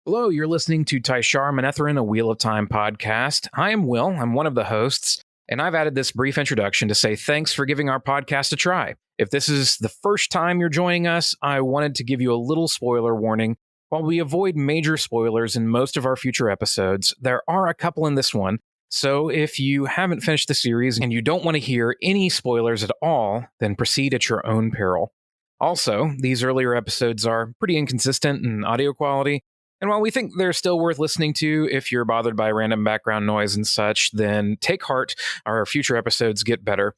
Hello, you're listening to Tai'Shar, a Wheel of Time podcast. I am Will. I'm one of the hosts, and I've added this brief introduction to say thanks for giving our podcast a try. If this is the first time you're joining us, I wanted to give you a little spoiler warning. While we avoid major spoilers in most of our future episodes, there are a couple in this one. So if you haven't finished the series and you don't want to hear any spoilers at all, then proceed at your own peril. Also, these earlier episodes are pretty inconsistent in audio quality. And while we think they're still worth listening to if you're bothered by random background noise and such, then take heart, our future episodes get better.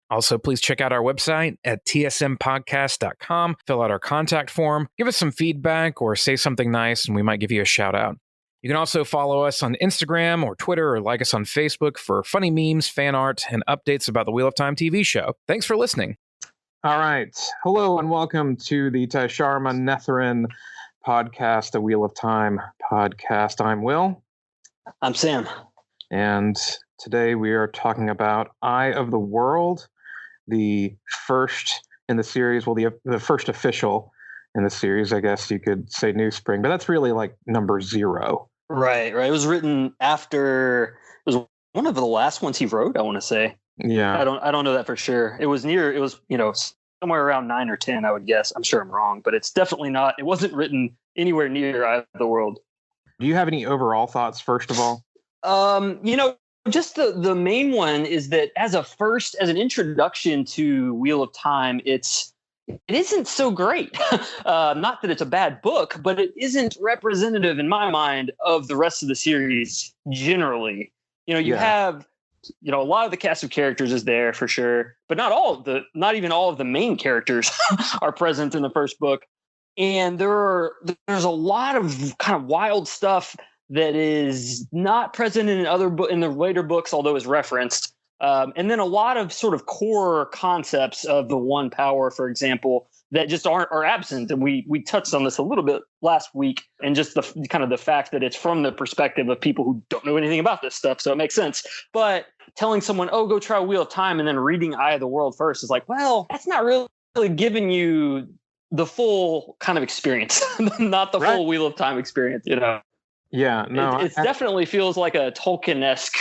Also, please check out our website at tsmpodcast.com, fill out our contact form, give us some feedback or say something nice, and we might give you a shout out. You can also follow us on Instagram or Twitter or like us on Facebook for funny memes, fan art, and updates about the Wheel of Time TV show. Thanks for listening. All right. Hello and welcome to the Tai'Shar podcast, a Wheel of Time podcast. I'm Will. I'm Sam. And today we are talking about Eye of the World, the first in the series, well, the first official in the series, I guess you could say New Spring, but that's really like number 0. Right. It was written after, it was one of the last ones he wrote, I want to say. Yeah. I don't know that for sure. It was somewhere around 9 or 10, I would guess. I'm sure I'm wrong, but it's definitely not. It wasn't written anywhere near Eye of the World. Do you have any overall thoughts, first of all? Just the main one is that as an introduction to Wheel of Time, it isn't so great. Not that it's a bad book, but it isn't representative in my mind of the rest of the series generally. You have a lot of the cast of characters is there for sure, but not even all of the main characters are present in the first book. And there's a lot of kind of wild stuff that is not present in the later books, although is referenced. And then a lot of sort of core concepts of the one power, for example, that just are absent. And we touched on this a little bit last week, and just the kind of the fact that it's from the perspective of people who don't know anything about this stuff. So it makes sense. But telling someone, oh, go try Wheel of Time, and then reading Eye of the World first is like, well, that's not really giving you the full kind of experience, not the full Wheel of Time experience, Yeah, no. It definitely feels like a Tolkien-esque,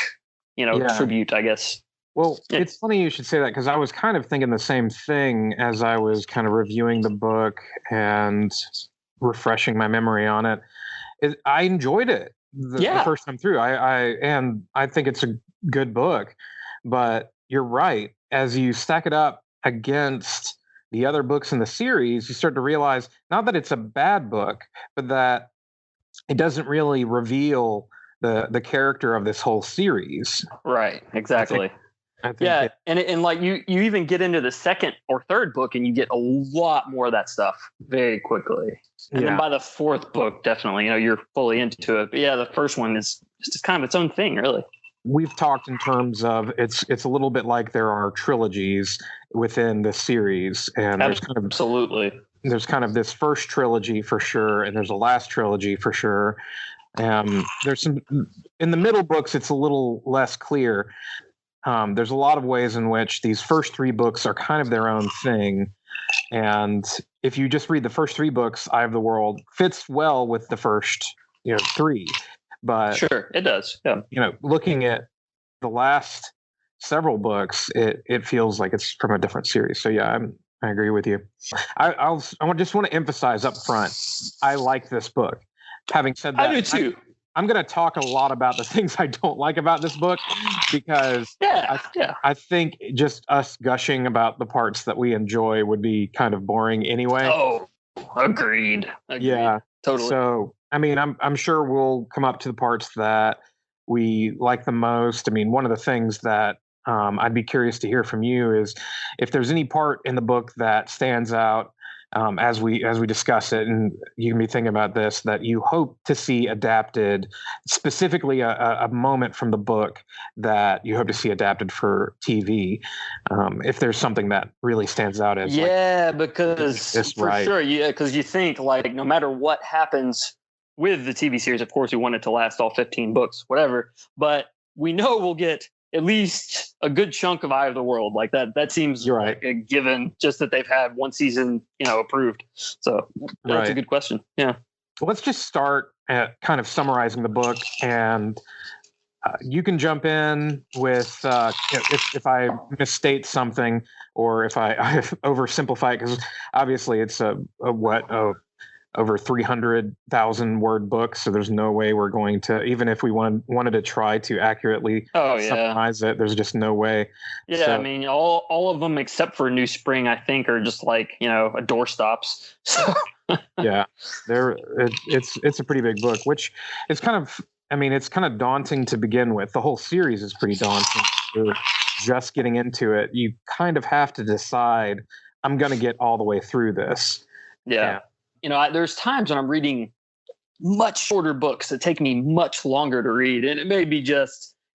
tribute, I guess. Well, it's funny you should say that, because I was kind of thinking the same thing as I was kind of reviewing the book and refreshing my memory on it. I enjoyed it the first time through. I think it's a good book, but you're right. As you stack it up against the other books in the series, you start to realize not that it's a bad book, but that it doesn't really reveal the character of this whole series. Right. Exactly. I think and like you even get into the second or third book and you get a lot more of that stuff very quickly. And then by the fourth book, definitely, you're fully into it. But the first one is just kind of its own thing, really. We've talked in terms of it's a little bit like there are trilogies within the series, and there's kind of this first trilogy for sure, and there's a last trilogy for sure. There's some in the middle books, it's a little less clear. There's a lot of ways in which these first 3 books are kind of their own thing. And if you just read the first 3 books, Eye of the World fits well with the first, 3. But sure, it does. Yeah. Looking at the last several books, it feels like it's from a different series. So yeah, I agree with you. I just want to emphasize up front, I like this book. Having said that, I do too. I'm going to talk a lot about the things I don't like about this book, because I think just us gushing about the parts that we enjoy would be kind of boring anyway. Oh, agreed. Yeah, totally. So, I mean, I'm sure we'll come up to the parts that we like the most. I mean, one of the things that I'd be curious to hear from you is if there's any part in the book that stands out as we discuss it, and you can be thinking about this, that you hope to see adapted, specifically a moment from the book that you hope to see adapted for TV. If there's something that really stands out as because for sure, because you think like no matter what happens with the TV series, of course we want it to last all 15 books, whatever, but we know we'll get at least a good chunk of Eye of the World. Like that seems like a given, just that they've had one season, approved. So that's a good question. Yeah. Let's just start kind of summarizing the book, and you can jump in with if I misstate something or if I oversimplify it, because obviously it's over 300,000 word book, so there's no way we're going to, even if we wanted to try to accurately summarize it, there's just no way. Yeah, so, I mean, all of them except for New Spring, I think, are just like, a doorstops. So yeah, it's a pretty big book, which is it's kind of daunting to begin with. The whole series is pretty daunting. You're just getting into it. You kind of have to decide, I'm going to get all the way through this. Yeah. There's times when I'm reading much shorter books that take me much longer to read. And it may be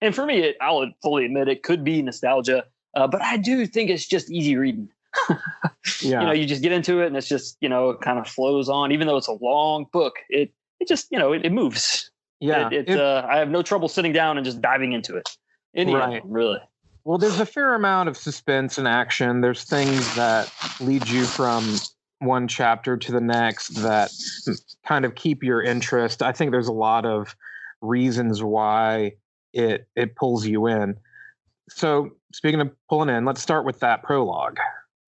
and for me, I'll fully admit it could be nostalgia. But I do think it's just easy reading. Yeah. You just get into it and it's just, it kind of flows on. Even though it's a long book, it just, it moves. Yeah. I have no trouble sitting down and just diving into it. Right. Really. Well, there's a fair amount of suspense and action. There's things that lead you from one chapter to the next that kind of keep your interest. I think there's a lot of reasons why it pulls you in. So speaking of pulling in, let's start with that prologue.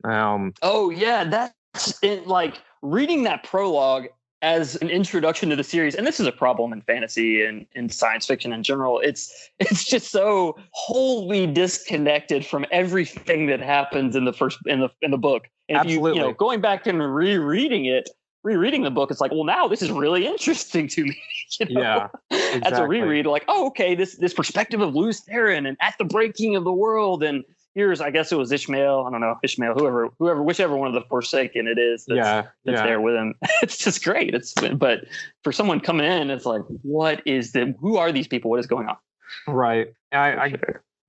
Oh yeah, that's it. Like reading that prologue as an introduction to the series, and this is a problem in fantasy and in science fiction in general. It's just so wholly disconnected from everything that happens in the book. And Absolutely. if you going back and rereading the book, it's like, well, now this is really interesting to me. Yeah, exactly. As a reread, like, oh, okay, this perspective of Lews Therin and at the breaking of the world, and here's, I guess it was Ishmael, whichever one of the Forsaken it is that's there with him. It's just great. But for someone coming in, it's like, who are these people? What is going on? Right. I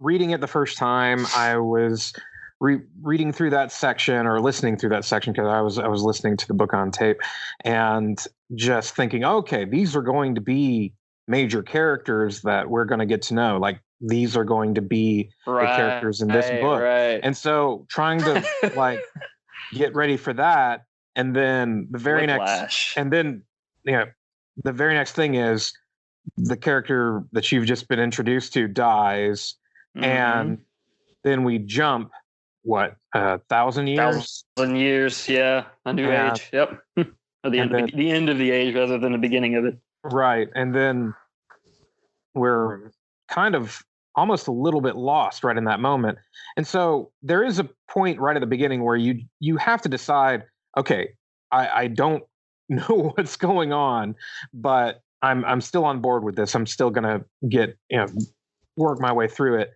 reading it the first time, I was reading through that section or listening through that section, because I was listening to the book on tape and just thinking, okay, these are going to be major characters that we're going to get to know. Like, these are going to be the characters in this book. Right. And so trying to get ready for that. And then the very next thing is the character that you've just been introduced to dies. Mm-hmm. And then we jump 1,000 years? 1,000 years. Yeah. A new age. Yep. Or the end of the age rather than the beginning of it. Right. And then we're kind of almost a little bit lost right in that moment. And so there is a point right at the beginning where you have to decide, okay, I don't know what's going on, but I'm still on board with this. I'm still going to work my way through it.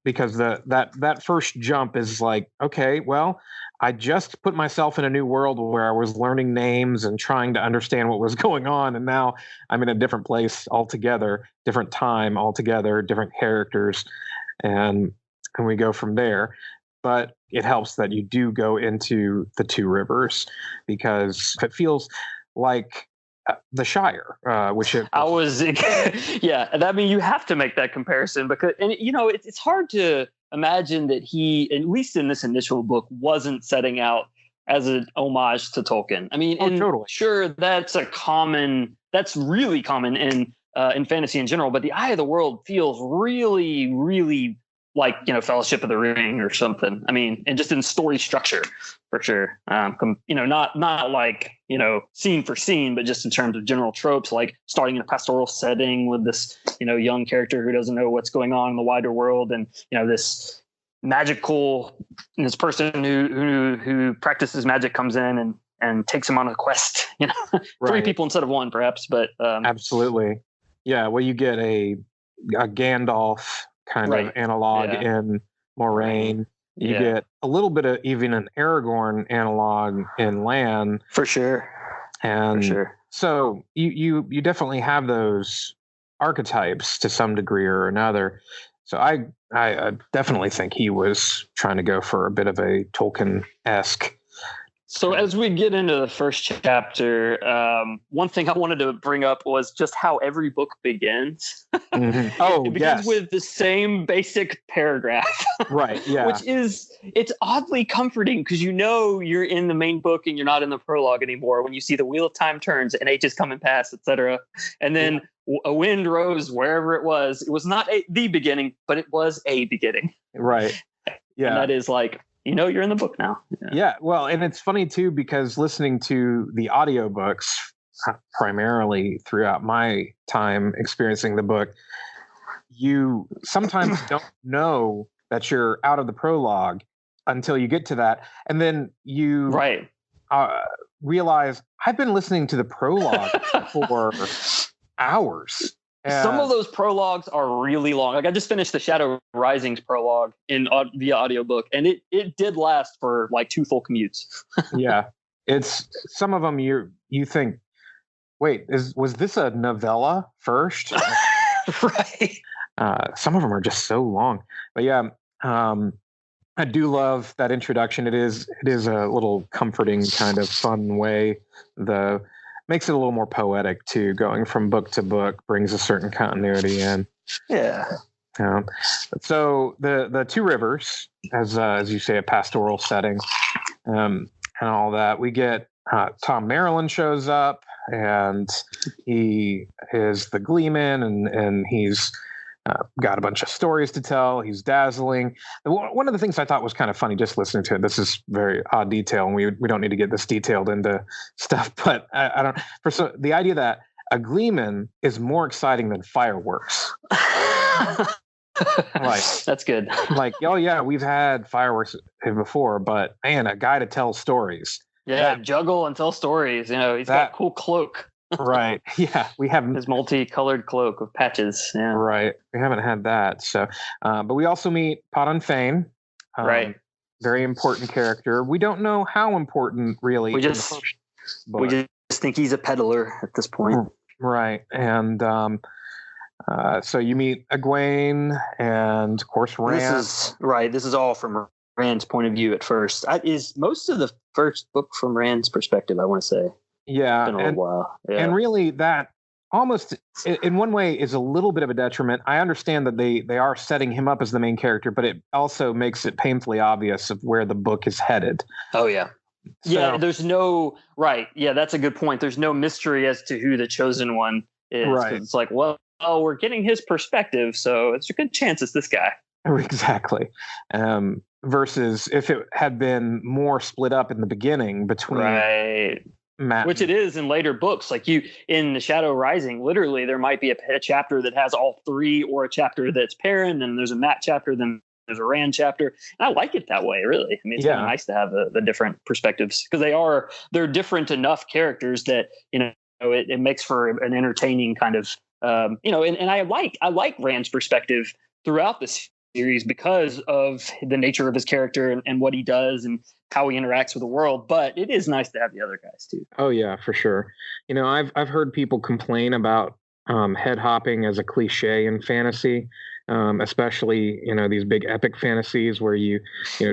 Because that first jump is like, okay, well, I just put myself in a new world where I was learning names and trying to understand what was going on. And now I'm in a different place altogether, different time altogether, different characters. And we go from there. But it helps that you do go into the Two Rivers, because it feels like the Shire, yeah. I mean, you have to make that comparison because, and it's hard to imagine that he, at least in this initial book, wasn't setting out as an homage to Tolkien. I mean, totally. Sure, that's really common in fantasy in general, but the Eye of the World feels really, really like, Fellowship of the Ring or something. I mean, and just in story structure for sure. Not like, scene for scene, but just in terms of general tropes, like starting in a pastoral setting with this, young character who doesn't know what's going on in the wider world. And, this person who practices magic comes in and takes him on a quest, Right. 3 people instead of 1 perhaps, but absolutely. Yeah. Well, you get a Gandalf kind of analog in Moraine. You get a little bit of even an Aragorn analog in Lan. For sure. And so you definitely have those archetypes to some degree or another. So I definitely think he was trying to go for a bit of a Tolkien-esque So as we get into the first chapter, one thing I wanted to bring up was just how every book begins. Mm-hmm. Oh, it begins with the same basic paragraph. Right, yeah. It's oddly comforting because you're in the main book and you're not in the prologue anymore when you see the wheel of time turns and H is coming past, etc. And then a wind rose wherever it was. It was not the beginning, but it was a beginning. Right. Yeah. And that is like, you're in the book now. Yeah. Well, and it's funny too, because listening to the audiobooks primarily throughout my time experiencing the book, you sometimes don't know that you're out of the prologue until you get to that. And then you realize I've been listening to the prologue for hours. Some of those prologues are really long. Like I just finished the Shadow Rising's prologue via audiobook, and it did last for like 2 full commutes. Yeah. It's some of them you think, wait, was this a novella first? Right. Some of them are just so long. But yeah, I do love that introduction. It is a little comforting kind of fun way. Makes it a little more poetic too. Going from book to book brings a certain continuity in. Yeah. So the 2 rivers, as you say, a pastoral setting, and all that. We get Tom Maryland shows up, and he is the Gleeman, and he's got a bunch of stories to tell. He's dazzling. One of the things I thought was kind of funny just listening to it, this is very odd detail, and we don't need to get this detailed into stuff, but I don't, the idea that a Gleeman is more exciting than fireworks. Like, that's good. Like, oh yeah, we've had fireworks before, but man, a guy to tell stories. Yeah, juggle and tell stories. He's got a cool cloak. Right. Yeah, we haven't his multicolored cloak of patches. Yeah. Right. We haven't had that. So, but we also meet Padan Fain. Right. Very important character. We don't know how important, really. We just think he's a peddler at this point. Right. And so you meet Egwene and, of course, Rand. This is all from Rand's point of view at first. Is most of the first book from Rand's perspective, I want to say. Yeah. It's been a little while. Yeah. And really that almost in one way is a little bit of a detriment. I understand that they are setting him up as the main character, but it also makes it painfully obvious of where the book is headed. Oh, yeah. So, yeah, there's no... Right. Yeah, that's a good point. There's no mystery as to who the chosen one is. Right. It's like, well, we're getting his perspective, so it's a good chance it's this guy. Exactly. Versus if it had been more split up in the beginning between... Right. Matt. Which it is in later books. Like in the Shadow Rising, literally there might be a chapter that has all 3, or a chapter that's Perrin, and there's a Matt chapter, then there's a Rand chapter. And I like it that way, really. I mean, it's kind of nice to have the different perspectives, because they're different enough characters that it makes for an entertaining kind of and I like Rand's perspective throughout this series because of the nature of his character and what he does and how he interacts with the world. But it is nice to have the other guys too. Oh yeah, for sure. I've heard people complain about head hopping as a cliche in fantasy, especially these big epic fantasies where you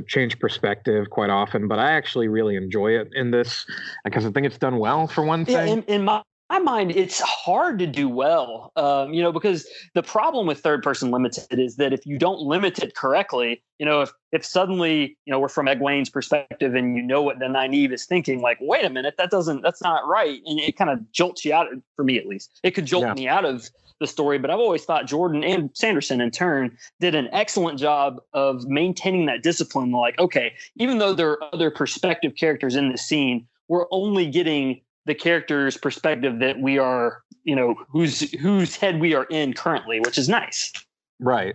change perspective quite often. But I actually really enjoy it in this because I think it's done well for one thing. Yeah, in my mind, it's hard to do well, because the problem with third person limited is that if you don't limit it correctly, if suddenly, we're from Egwene's perspective and what the Nynaeve is thinking, like, wait a minute, that's not right. And it kind of jolts you out, for me at least. It could jolt me out of the story, but I've always thought Jordan and Sanderson in turn did an excellent job of maintaining that discipline. Like, okay, even though there are other perspective characters in this scene, we're only getting the character's perspective that we are, whose head we are in currently, which is nice. Right.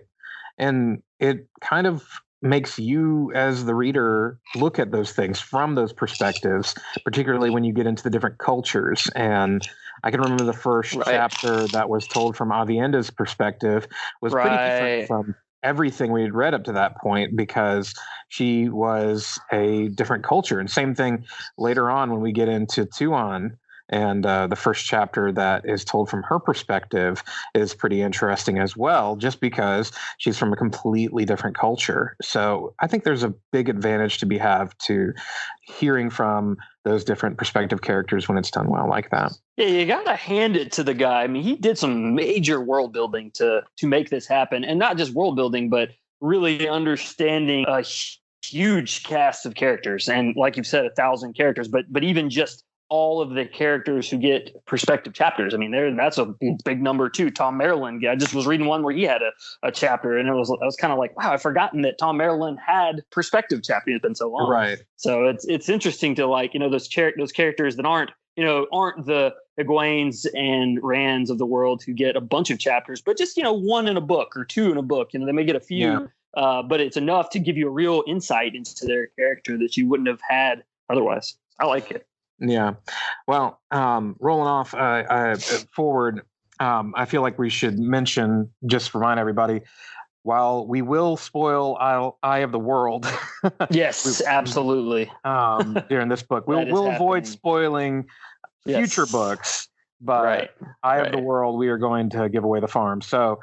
And it kind of makes you as the reader look at those things from those perspectives, particularly when you get into the different cultures. And I can remember the first chapter that was told from Avienda's perspective was pretty different from everything we had read up to that point, because she was a different culture. And same thing later on when we get into Tuon, And the first chapter that is told from her perspective is pretty interesting as well, just because she's from a completely different culture. So I think there's a big advantage to be have to hearing from those different perspective characters when it's done well like that. Yeah, you gotta hand it to the guy. I mean, he did some major world building to make this happen, and not just world building, but really understanding a huge cast of characters. And like you've said, 1,000 characters, but even just all of the characters who get perspective chapters. I mean, that's a big number too. Tom Maryland. I just was reading one where he had a chapter, and I was kind of like, wow, I've forgotten that Tom Maryland had perspective chapters. It's been so long, right? So it's interesting to those characters that aren't the Egwenes and Rands of the world who get a bunch of chapters, but just one in a book or two in a book. They may get a few, but it's enough to give you a real insight into their character that you wouldn't have had otherwise. I like it. Yeah. Well, rolling off forward, I feel like we should mention, just remind everybody, while we will spoil Eye of the World. Yes, absolutely. During this book, we'll avoid spoiling future books, but Eye of the World, we are going to give away the farm. So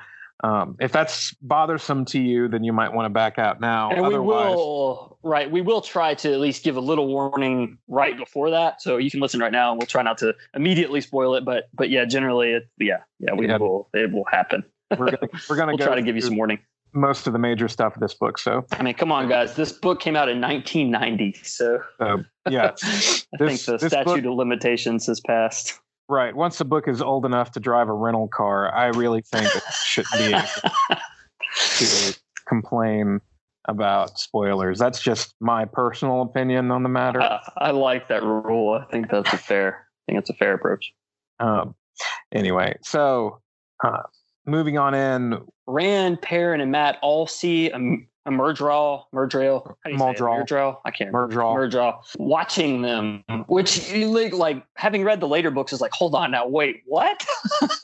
if that's bothersome to you, then you might want to back out now. And we will try to at least give a little warning right before that, so you can listen right now, and we'll try not to immediately spoil it. But yeah, generally, it will happen. We're gonna try to give you some warning. Most of the major stuff of this book. So I mean, come on, guys, this book came out in 1990, so yeah, I think the statute of limitations has passed. Right. Once a book is old enough to drive a rental car, I really think it shouldn't be able to complain about spoilers. That's just my personal opinion on the matter. I like that rule. I think that's a fair approach. Anyway, so moving on in. Rand, Perrin, and Matt all see a Murdral. I can't remember. Murdral. Watching them, which like having read the later books is like, hold on now, wait, what?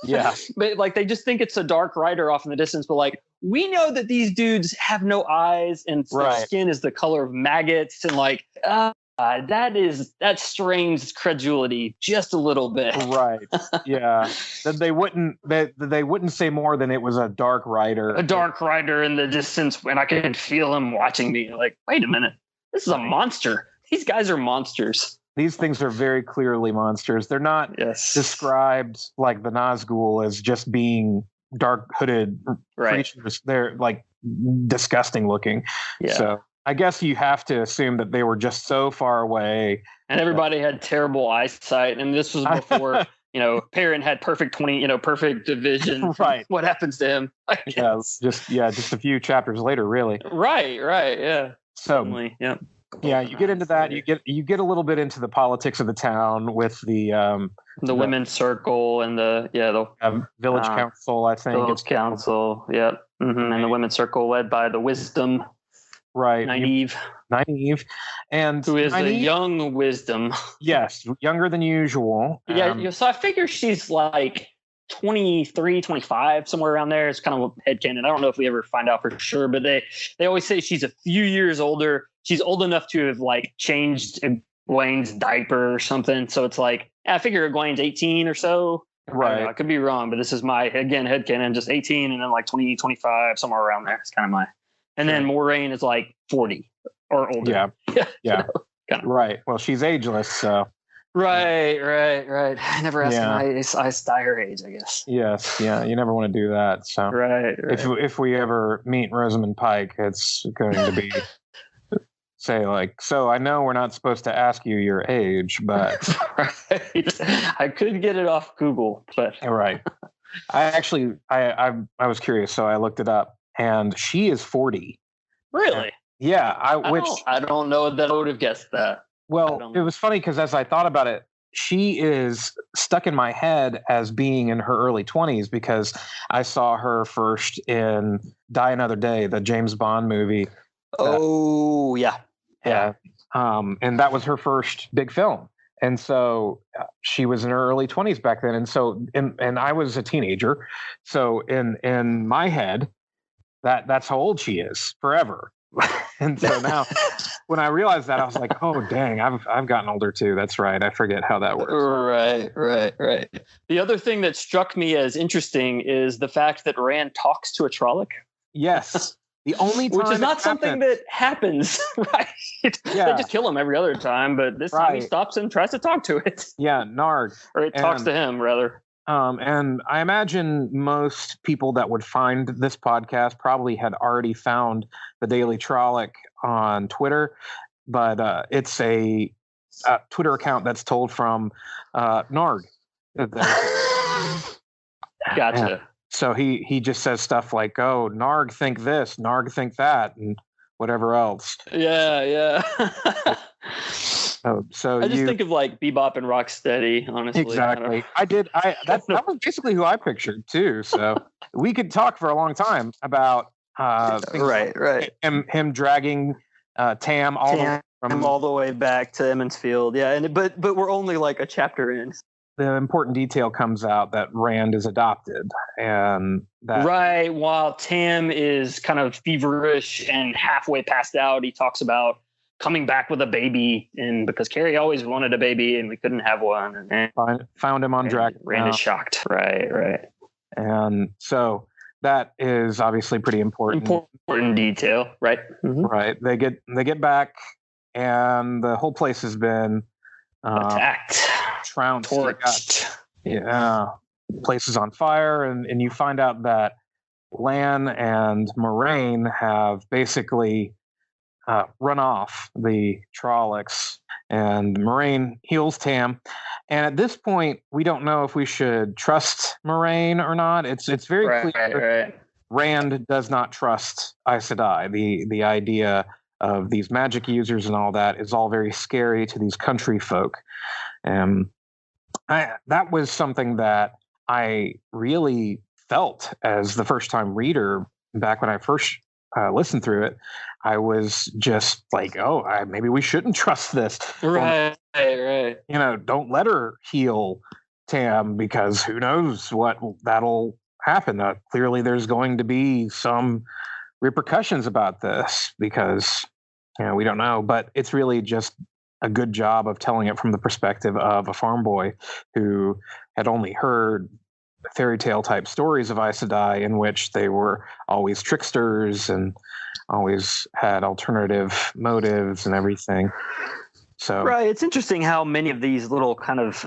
Yeah. But like they just think it's a dark rider off in the distance, but like we know that these dudes have no eyes and their skin is the color of maggots, and like that strains credulity just a little bit. Right. Yeah. That they wouldn't say more than it was a dark rider. A dark rider in the distance, and I can feel him watching me. Like, wait a minute, this is a monster. These guys are monsters. These things are very clearly monsters. They're not described like the Nazgul as just being dark hooded creatures. They're like disgusting looking. Yeah. So I guess you have to assume that they were just so far away. And everybody had terrible eyesight. And this was before, Perrin had perfect vision. Right. What happens to him? Just a few chapters later, really. Right. Yeah. So, certainly, yeah. Yeah, you get into that. You get a little bit into the politics of the town with the women's circle and the village council. I think village council. Yep. Mm-hmm. And the women's circle led by the Wisdom. Right. Nynaeve, and who is a young Wisdom. Yes, younger than usual. Yeah, so I figure she's like 23, 25, somewhere around there. It's kind of a headcanon. I don't know if we ever find out for sure, but they always say she's a few years older. She's old enough to have like changed Egwene's diaper or something. So it's like, I figure Egwene's 18 or so. Right. I could be wrong, but this is my, again, headcanon, just 18 and then like 20, 25, somewhere around there. It's kind of my... And then Moiraine is like 40 or older. Yeah. Right. Well, she's ageless, so. Right. I never asked my dye her age, I guess. Yes. Yeah. You never want to do that. So. Right. If we ever meet Rosamund Pike, it's going to be say like, so I know we're not supposed to ask you your age, but. Right. I could get it off Google, but. Right. I was curious, so I looked it up. And she is 40. Really? Yeah. I don't know that I would have guessed that. Well, it was funny because as I thought about it, she is stuck in my head as being in her early 20s because I saw her first in Die Another Day, the James Bond movie. Oh, yeah. Yeah. And that was her first big film. And so she was in her early 20s back then. And so, and I was a teenager. So in my head, that's how old she is forever. And so when I realized that, I was like, oh dang, I've gotten older too. That's right. I forget how that works. Right. The other thing that struck me as interesting is the fact that Rand talks to a Trolloc. Yes. The only time which is not something that happens, right? Yeah. They just kill him every other time, but this time he stops and tries to talk to it. Yeah, Narg. Or it talks to him, rather. And I imagine most people that would find this podcast probably had already found the Daily Trolloc on Twitter, but it's a Twitter account that's told from Narg. Gotcha. And so he just says stuff like, "Oh, Narg think this, Narg think that," and whatever else. Yeah. So I just think of like Bebop and Rocksteady, honestly. Exactly. That was basically who I pictured too. So we could talk for a long time about right. Him dragging Tam all the way back to Emmons Field. Yeah, but we're only like a chapter in. The important detail comes out that Rand is adopted, and that while Tam is kind of feverish and halfway passed out, he talks about coming back with a baby, and because Carrie always wanted a baby and we couldn't have one, and found him on Drac. Rand is shocked. Right. And so that is obviously pretty important. Important detail, right? Mm-hmm. Right. They get back, and the whole place has been attacked. Trounced. Torched. Place is on fire, and you find out that Lan and Moraine have basically run off the Trollocs, and Moraine heals Tam. And at this point, we don't know if we should trust Moraine or not. It's very clear. Right. Rand does not trust Aes Sedai. The idea of these magic users and all that is all very scary to these country folk. That was something that I really felt as the first-time reader back when I first listened through it. I was just like, maybe we shouldn't trust this. Right. Don't let her heal Tam, because who knows what that'll happen. Clearly, there's going to be some repercussions about this because we don't know. But it's really just a good job of telling it from the perspective of a farm boy who had only heard fairy tale type stories of Aes Sedai in which they were always tricksters and always had alternative motives and everything. So it's interesting how many of these little kind of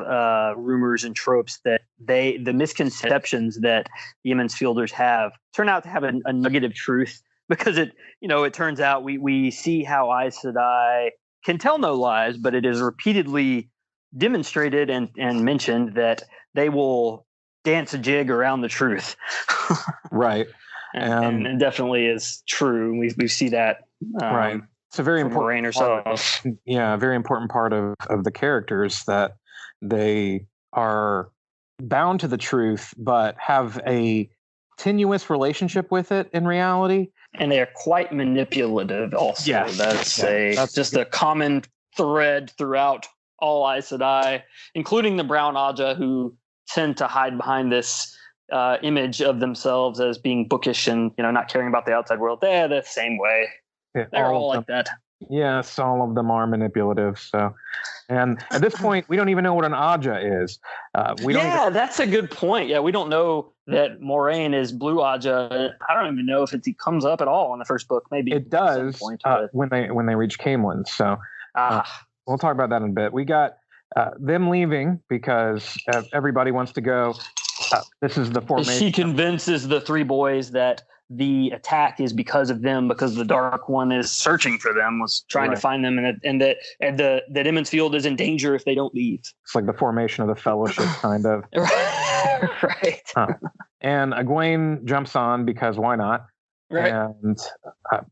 rumors and tropes that the misconceptions that the Emmons Fielders have turn out to have a nugget of truth, because it turns out we see how Aes Sedai can tell no lies, but it is repeatedly demonstrated and mentioned that they will dance a jig around the truth. Right. And it definitely is true. We see that. Right. It's a very important part. Yeah, a very important part of the characters, that they are bound to the truth, but have a tenuous relationship with it in reality. And they are quite manipulative also. Yeah. That's just a common thread throughout all Aes Sedai, including the Brown Aja, who tend to hide behind this image of themselves as being bookish and not caring about the outside world. They're the same way. Yeah, they're all like that. Yes, all of them are manipulative. So, and at this point, we don't even know what an Aja is. That's a good point. Yeah, we don't know that Moraine is Blue Aja. I don't even know if it comes up at all in the first book. Maybe it does when they reach Caemlyn. So we'll talk about that in a bit. We got them leaving because everybody wants to go. This is the formation. She convinces the three boys that the attack is because of them, because the Dark One is searching for them, was trying to find them, and that Emmons Field is in danger if they don't leave. It's like the formation of the Fellowship, kind of. Right. And Egwene jumps on because why not? Right. And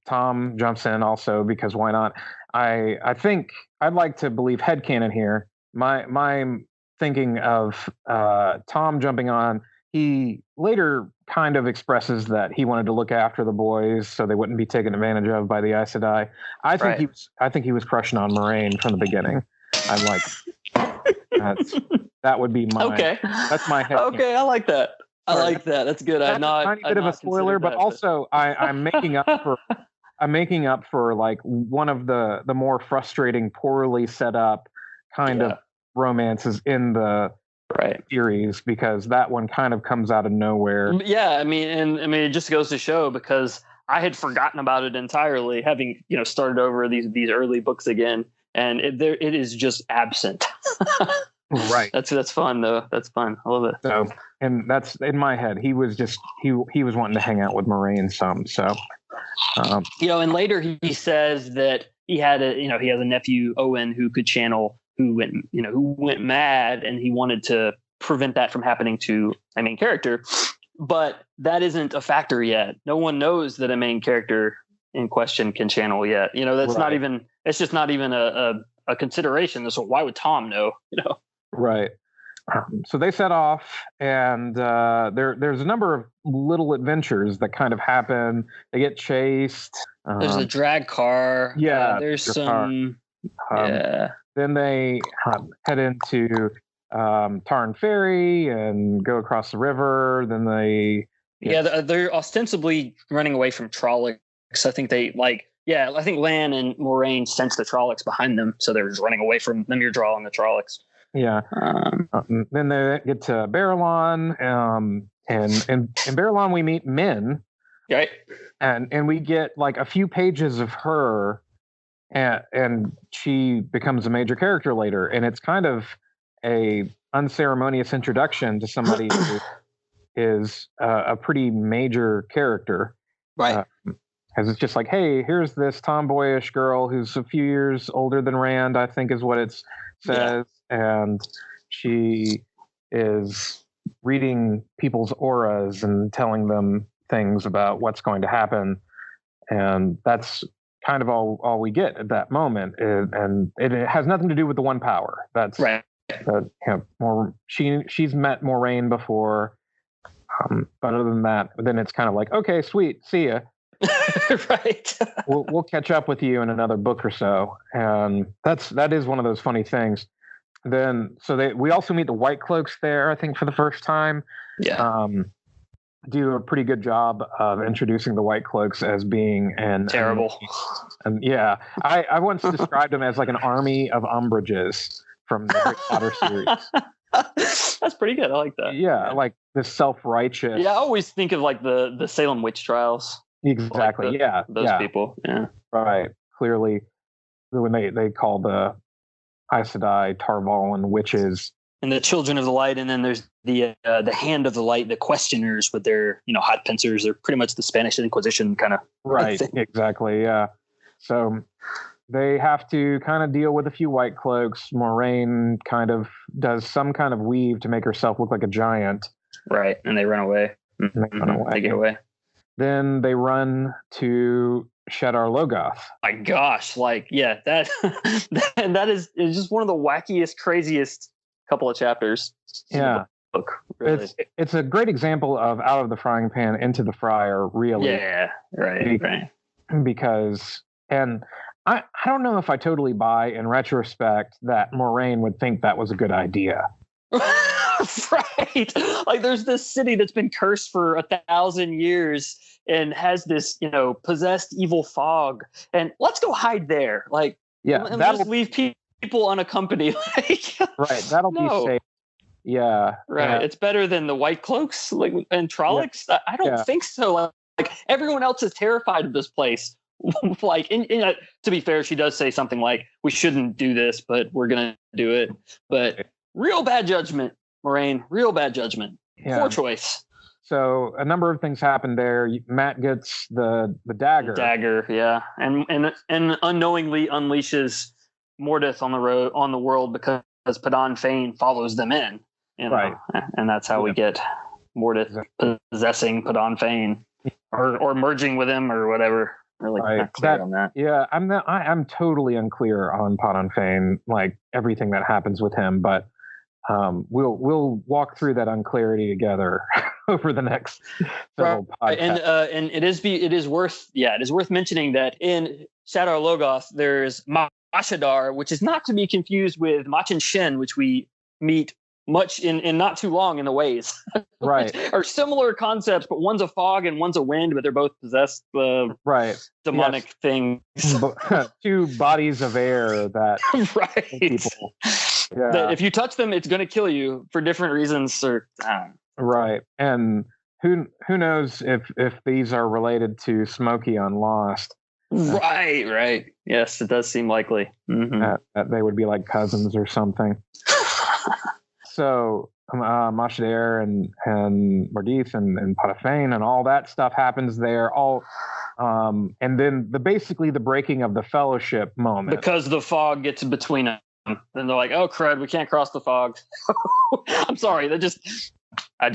Tom jumps in also because why not? I think I'd like to believe headcanon here. My thinking of Tom jumping on, he later kind of expresses that he wanted to look after the boys so they wouldn't be taken advantage of by the Aes Sedai. I think he was crushing on Moraine from the beginning. I'm like, that would be my that's my head. Okay, I like that. I like that. That's good. That's a tiny bit of a spoiler, but also I'm making up for I'm making up for like one of the more frustrating, poorly set up kind of romances in the series, because that one kind of comes out of nowhere. Yeah, I mean, it just goes to show, because I had forgotten about it entirely, having started over these early books again, and it is just absent. Right. That's fun though. That's fun. I love it. So, and that's in my head. He was just he was wanting to hang out with Moraine some. So, and later he says that he had he has a nephew, Owen, who could channel, who went mad, and he wanted to prevent that from happening to a main character. But that isn't a factor yet. No one knows that a main character in question can channel yet. That's not even. It's just not even a consideration. So why would Tom know? Right. So they set off, and there's a number of little adventures that kind of happen. They get chased. There's a drag car. Yeah. There's some. Yeah. Then they head into Tarn Ferry and go across the river. Then they. They're ostensibly running away from Trollocs. I think I think Lan and Moraine sense the Trollocs behind them, so they're just running away from them. You're drawing the Trollocs. Yeah. Then they get to Barillon, and in Barillon we meet Min, right? And we get like a few pages of her, and she becomes a major character later, and it's kind of a unceremonious introduction to somebody who is a pretty major character, right? Because it's just like, hey, here's this tomboyish girl who's a few years older than Rand, I think is what it says. Yeah. And she is reading people's auras and telling them things about what's going to happen. And that's kind of all we get at that moment. And it has nothing to do with the One Power. That's right. She's met Moraine before. But other than that, then it's kind of like, okay, sweet, see ya. Right. we'll catch up with you in another book or so. And that is one of those funny things. Then we also meet the White Cloaks there, I think, for the first time. Yeah. Do a pretty good job of introducing the White Cloaks as being terrible. And yeah, I once described them as like an army of Umbridges from the Harry Potter series. That's pretty good. I like that. Yeah, like the self-righteous. Yeah, I always think of like the Salem witch trials. Exactly. Like those people. Yeah. Right. Clearly, when they call the Aes Sedai Tarvalin witches, and the Children of the Light, and then there's the Hand of the Light, the Questioners with their hot pincers. They're pretty much the Spanish Inquisition kind of. Right. Exactly. Yeah. So they have to kind of deal with a few White Cloaks. Moraine kind of does some kind of weave to make herself look like a giant. Right, and they run away. They get away. Then they run to Shadar Logoth. My gosh, that is just one of the wackiest, craziest couple of chapters. Yeah. Book, really. It's a great example of out of the frying pan into the fryer, really. Yeah, right. Because, and I don't know if I totally buy in retrospect that Moraine would think that was a good idea. Right. Like there's this city that's been cursed for 1,000 years and has this, possessed evil fog, and let's go hide there. Like, yeah, and just leave people unaccompanied. Right. That'll be safe. Yeah. Right. Yeah. It's better than the White Cloaks and Trollocs. Yeah. I don't think so. Like everyone else is terrified of this place. To be fair, she does say something like, we shouldn't do this, but we're going to do it. But real bad judgment, Moraine, real bad judgment. Yeah. Poor choice. So a number of things happen there. Matt gets the dagger. Dagger, yeah. And unknowingly unleashes Mordeth on the world because Padan Fain follows them in. Right. And that's how we get Mordeth possessing Padan Fain or merging with him or whatever. Really not clear on that. Yeah, I'm totally unclear on Padan Fain, like everything that happens with him, but we'll walk through that unclarity together over the next several podcasts. And it is worth mentioning that in Shadar Logoth there's Mashadar, which is not to be confused with Machin Shen, which we meet much in not too long in the ways. Right. Are similar concepts, but one's a fog and one's a wind, but they're both possessed right. demonic things. Two bodies of air that right. people. Yeah. That if you touch them, it's going to kill you for different reasons. Or right. And who knows if these are related to Smokey on Lost. Right. Yes, it does seem likely. Mm-hmm. That they would be like cousins or something. So Mashadair and Mordith and Potafane and all that stuff happens there. And then basically the breaking of the fellowship moment. Because the fog gets between them. Then they're like, oh, crud, we can't cross the fog. I'm sorry. I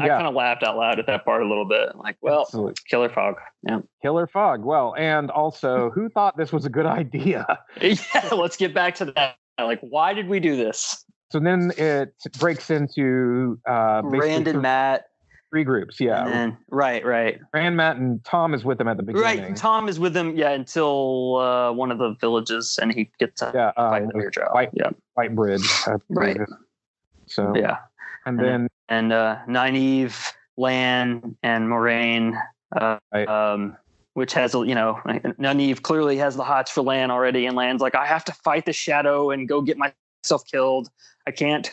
kind of laughed out loud at that part a little bit. Like, well, absolutely. Killer fog. Yeah. Killer fog. Well, and also, who thought this was a good idea? Yeah, let's get back to that. Like, why did we do this? So then it breaks into Rand and Matt. 3 groups, yeah. And right. Rand, Matt, and Tom is with them at the beginning. Right, Tom is with them, until one of the villages, and he gets to fight in the beer trial. White Bridge. Right. So yeah. And then Nynaeve, Lan, and Moraine, which has, Nynaeve clearly has the hots for Lan already, and Lan's like, I have to fight the shadow and go get myself killed. I can't.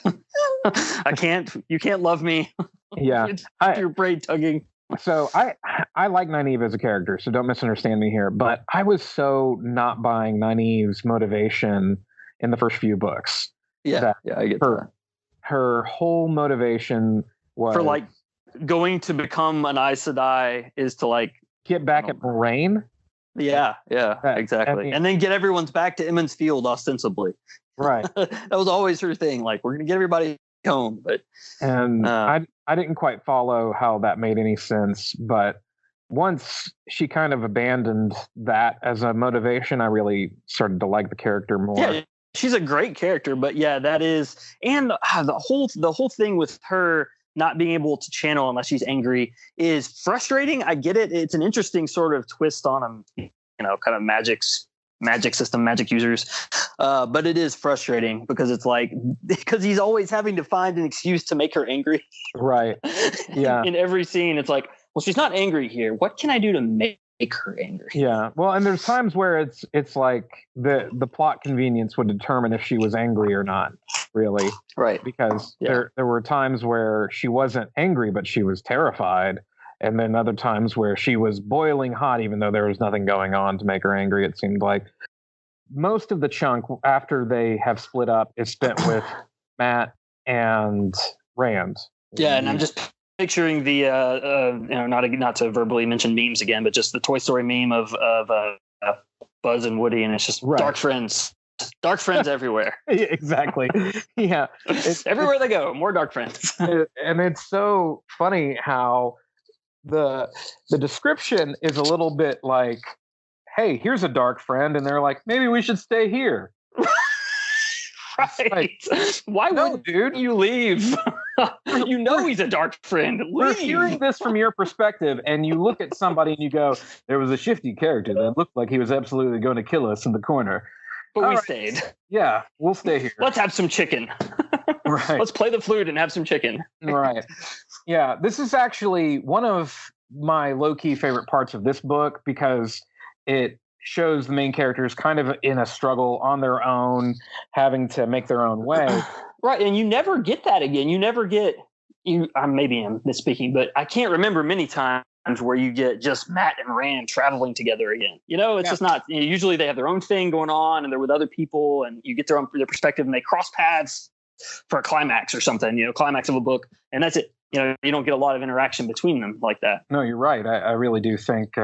I can't. You can't love me. Yeah. You're braid tugging. So I like Nynaeve as a character, so don't misunderstand me here, but I was so not buying Nynaeve's motivation in the first few books. Yeah, I get that. Her whole motivation was... For, like, going to become an Aes Sedai is to, like... Get back at Moraine? Yeah, exactly. And then get everyone's back to Emond's Field, ostensibly. Right. That was always her thing. Like, we're going to get everybody home, but... And I didn't quite follow how that made any sense, but once she kind of abandoned that as a motivation, I really started to like the character more. Yeah, she's a great character, but yeah, that is, and the whole thing with her not being able to channel unless she's angry is frustrating. I get it. It's an interesting sort of twist on them, kind of magic system, magic users. But it is frustrating because he's always having to find an excuse to make her angry. Right. Yeah. In every scene, it's like, well, she's not angry here. What can I do to make her angry? Yeah. Well, and there's times where it's like the plot convenience would determine if she was angry or not, really. Right. Because there were times where she wasn't angry, but she was terrified. And then other times where she was boiling hot, even though there was nothing going on to make her angry, it seemed like. Most of the chunk after they have split up is spent with Matt and Rand. Yeah, and I'm just picturing the not to verbally mention memes again, but just the Toy Story meme of Buzz and Woody, and it's just dark friends everywhere. Yeah, exactly. Yeah, everywhere they go, more dark friends. And it's so funny how the description is a little bit like, hey, here's a dark friend, and they're like, maybe we should stay here. Right. Like, why would you leave? He's a dark friend. Leave. We're hearing this from your perspective, and you look at somebody and you go, there was a shifty character that looked like he was absolutely going to kill us in the corner. But we stayed. Yeah, we'll stay here. Let's have some chicken. Right. Let's play the flute and have some chicken. Right. Yeah, this is actually one of my low-key favorite parts of this book because it shows the main characters kind of in a struggle on their own, having to make their own way. Right, and you never get that again. You never get maybe I'm misspeaking, but I can't remember many times where you get just Matt and Rand traveling together again. It's just not. Usually they have their own thing going on, and they're with other people, and you get their perspective, and they cross paths for a climax or something. Climax of a book, and that's it. You don't get a lot of interaction between them like that. No, you're right. I really do think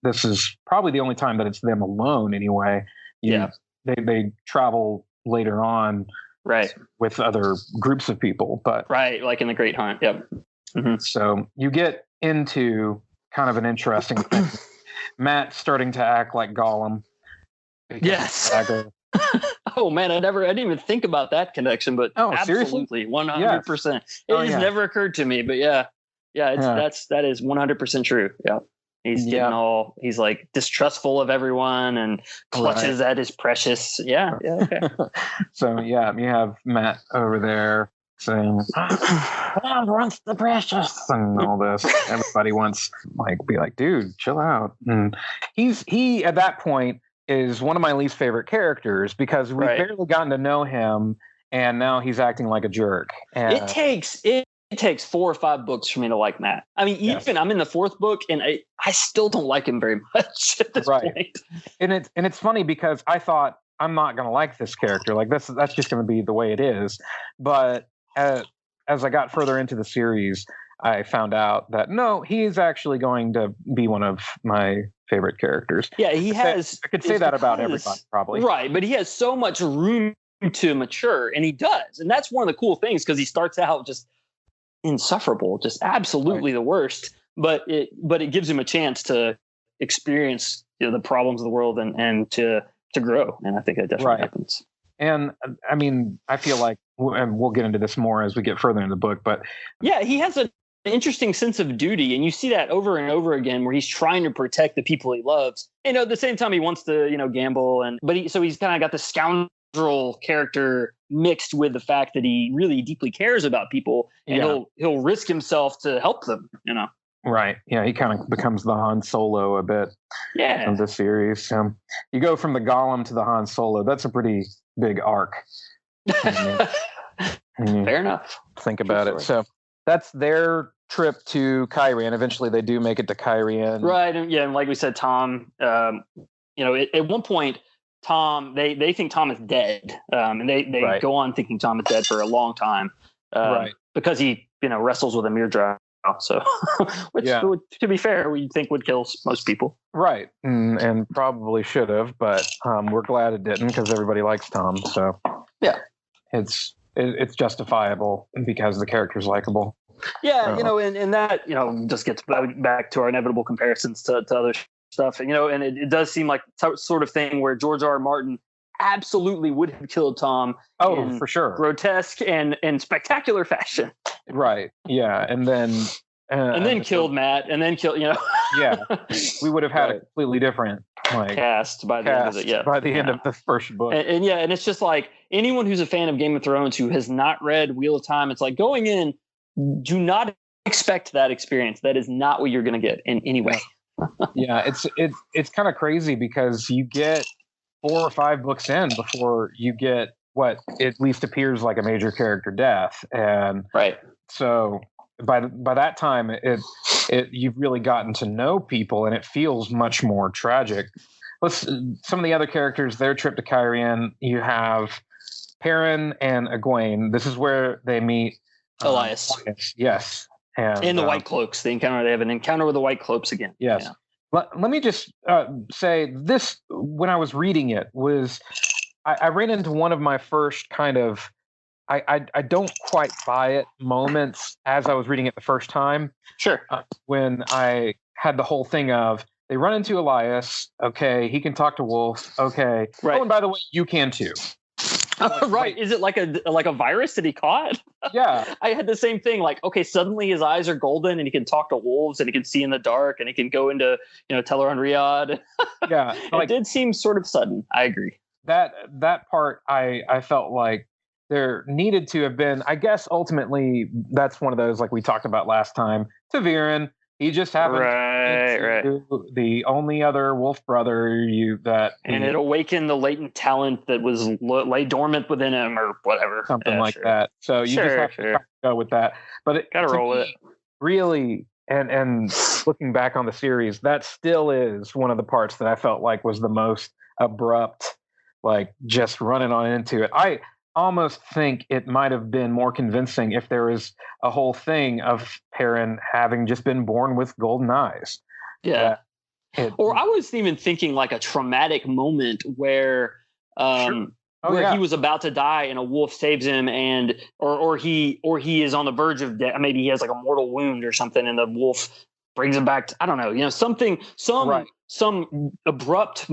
this is probably the only time that it's them alone anyway. They travel later on, right, with other groups of people, but right, like in the Great Hunt. Yep. Mm-hmm. So you get into kind of an interesting thing. Matt starting to act like Gollum. Yes. Oh man, I didn't even think about that connection, but absolutely, 100%. It has never occurred to me, but that is 100% true. Yeah, he's getting he's like distrustful of everyone and clutches at his precious. Yeah, okay. So you have Matt over there. saying, "God wants the precious," and all this. Everybody wants be like, dude, chill out. And he at that point is one of my least favorite characters because we've barely gotten to know him, and now he's acting like a jerk. And it takes 4 or 5 books for me to like Matt. I mean, even I'm in the 4th book, and I still don't like him very much at this point. And it's funny because I thought I'm not going to like this character. Like that's just going to be the way it is. But as I got further into the series, I found out that no, he's actually going to be one of my favorite characters. Yeah, he has. I could say that about everybody, probably. Right, but he has so much room to mature, and he does, and that's one of the cool things because he starts out just insufferable, just absolutely the worst. But it gives him a chance to experience the problems of the world and to grow, and I think that definitely happens. And I mean, I feel like, and we'll get into this more as we get further in the book, but yeah, he has an interesting sense of duty, and you see that over and over again, where he's trying to protect the people he loves. At the same time, he wants to, gamble, but he's kind of got the scoundrel character mixed with the fact that he really deeply cares about people, and he'll risk himself to help them. Right. Yeah, he kind of becomes the Han Solo a bit. Yeah. Of the series. You go from the Gollum to the Han Solo. That's a pretty big arc. Fair enough. Think about it. So that's their trip to Kyrian. Eventually, they do make it to Kyrian. Right. And like we said, Tom. At one point, Tom. They think Tom is dead, and they go on thinking Tom is dead for a long time. Because he wrestles with a Mirdra. So, which to be fair, we think would kill most people. Right. And probably should have, but we're glad it didn't because everybody likes Tom. So yeah, it's justifiable because the character's likable. Yeah. And that, just gets back to our inevitable comparisons to other stuff. And it does seem like sort of thing where George R. R. Martin absolutely would have killed Tom. Oh, for sure. Grotesque and spectacular fashion. Right. Yeah. And then killed Matt, and then killed, Yeah. We would have had a completely different cast by the end of it. Yeah. By the end of the first book. And it's just like anyone who's a fan of Game of Thrones who has not read Wheel of Time, it's like going in, do not expect that experience. That is not what you're going to get in any way. Yeah. It's kind of crazy because you get 4 or 5 books in before you get what at least appears like a major character death. And so by that time you've really gotten to know people, and it feels much more tragic. Some of the other characters, their trip to Kyrian, you have Perrin and Egwene. This is where they meet Elias. Yes. And the White Cloaks. They have an encounter with the White Cloaks again. Yes. Yeah. Let me just say this, when I was reading it, was I ran into one of my first kind of I don't quite buy it moments as I was reading it the first time. Sure. When I had the whole thing of they run into Elias. Okay, he can talk to Wolf. Okay. Right. Oh, and by the way, you can too. Right. Is it like a virus that he caught? Yeah. I had the same thing. Like, okay, suddenly his eyes are golden and he can talk to wolves and he can see in the dark and he can go into, Teller on Riyadh. Yeah. It did seem sort of sudden. I agree. That part I felt like there needed to have been, I guess ultimately that's one of those, like we talked about last time, Ta'Viren. He just happened to be the only other wolf brother and it awakened the latent talent that was lay dormant within him or whatever. Something like that. So you just have to go with that. But gotta roll with it. Really, and looking back on the series, that still is one of the parts that I felt like was the most abrupt, like just running on into it. I almost think it might have been more convincing if there was a whole thing of Perrin having just been born with golden eyes. Yeah. Or I was even thinking like a traumatic moment where he was about to die and a wolf saves him, and or he is on the verge of death. Maybe he has like a mortal wound or something, and the wolf brings him back. I don't know, some abrupt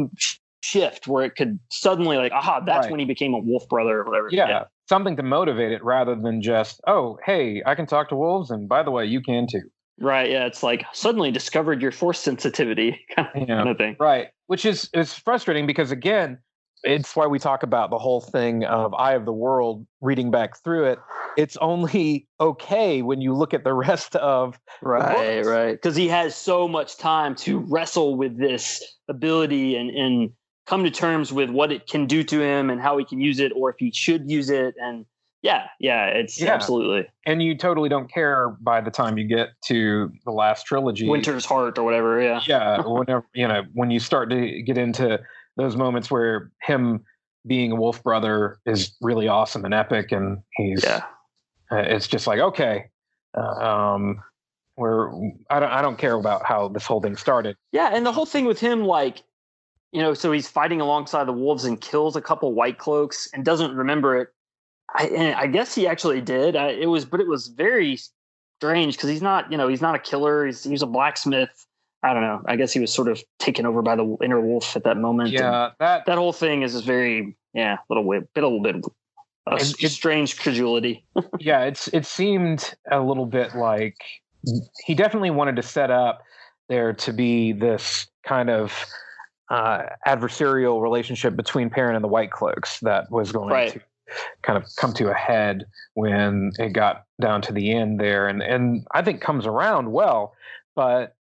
shift where it could suddenly that's when he became a wolf brother or whatever. Yeah, something to motivate it rather than just, oh, hey, I can talk to wolves, and by the way, you can too. Right. Yeah. It's like suddenly discovered your force sensitivity kind of thing. Right. Which is frustrating because, again, it's why we talk about the whole thing of Eye of the World, reading back through it. it's only okay when you look at the rest of right, because he has so much time to wrestle with this ability and come to terms with what it can do to him and how he can use it, or if he should use it. And it's absolutely. And you totally don't care by the time you get to the last trilogy, Winter's Heart or whatever. Whenever when you start to get into those moments where him being a wolf brother is really awesome and epic, and he's it's just like, okay, where I don't care about how this whole thing started. Yeah, and the whole thing with him, like, so he's fighting alongside the wolves and kills a couple white cloaks and doesn't remember it. I guess he actually did. It was very strange because he's not a killer. He was a blacksmith. I don't know. I guess he was sort of taken over by the inner wolf at that moment. Yeah, that whole thing is just very a little bit of strange credulity. Yeah, it seemed a little bit like he definitely wanted to set up there to be this kind of adversarial relationship between Perrin and the White Cloaks that was going to kind of come to a head when it got down to the end there, and I think comes around well, but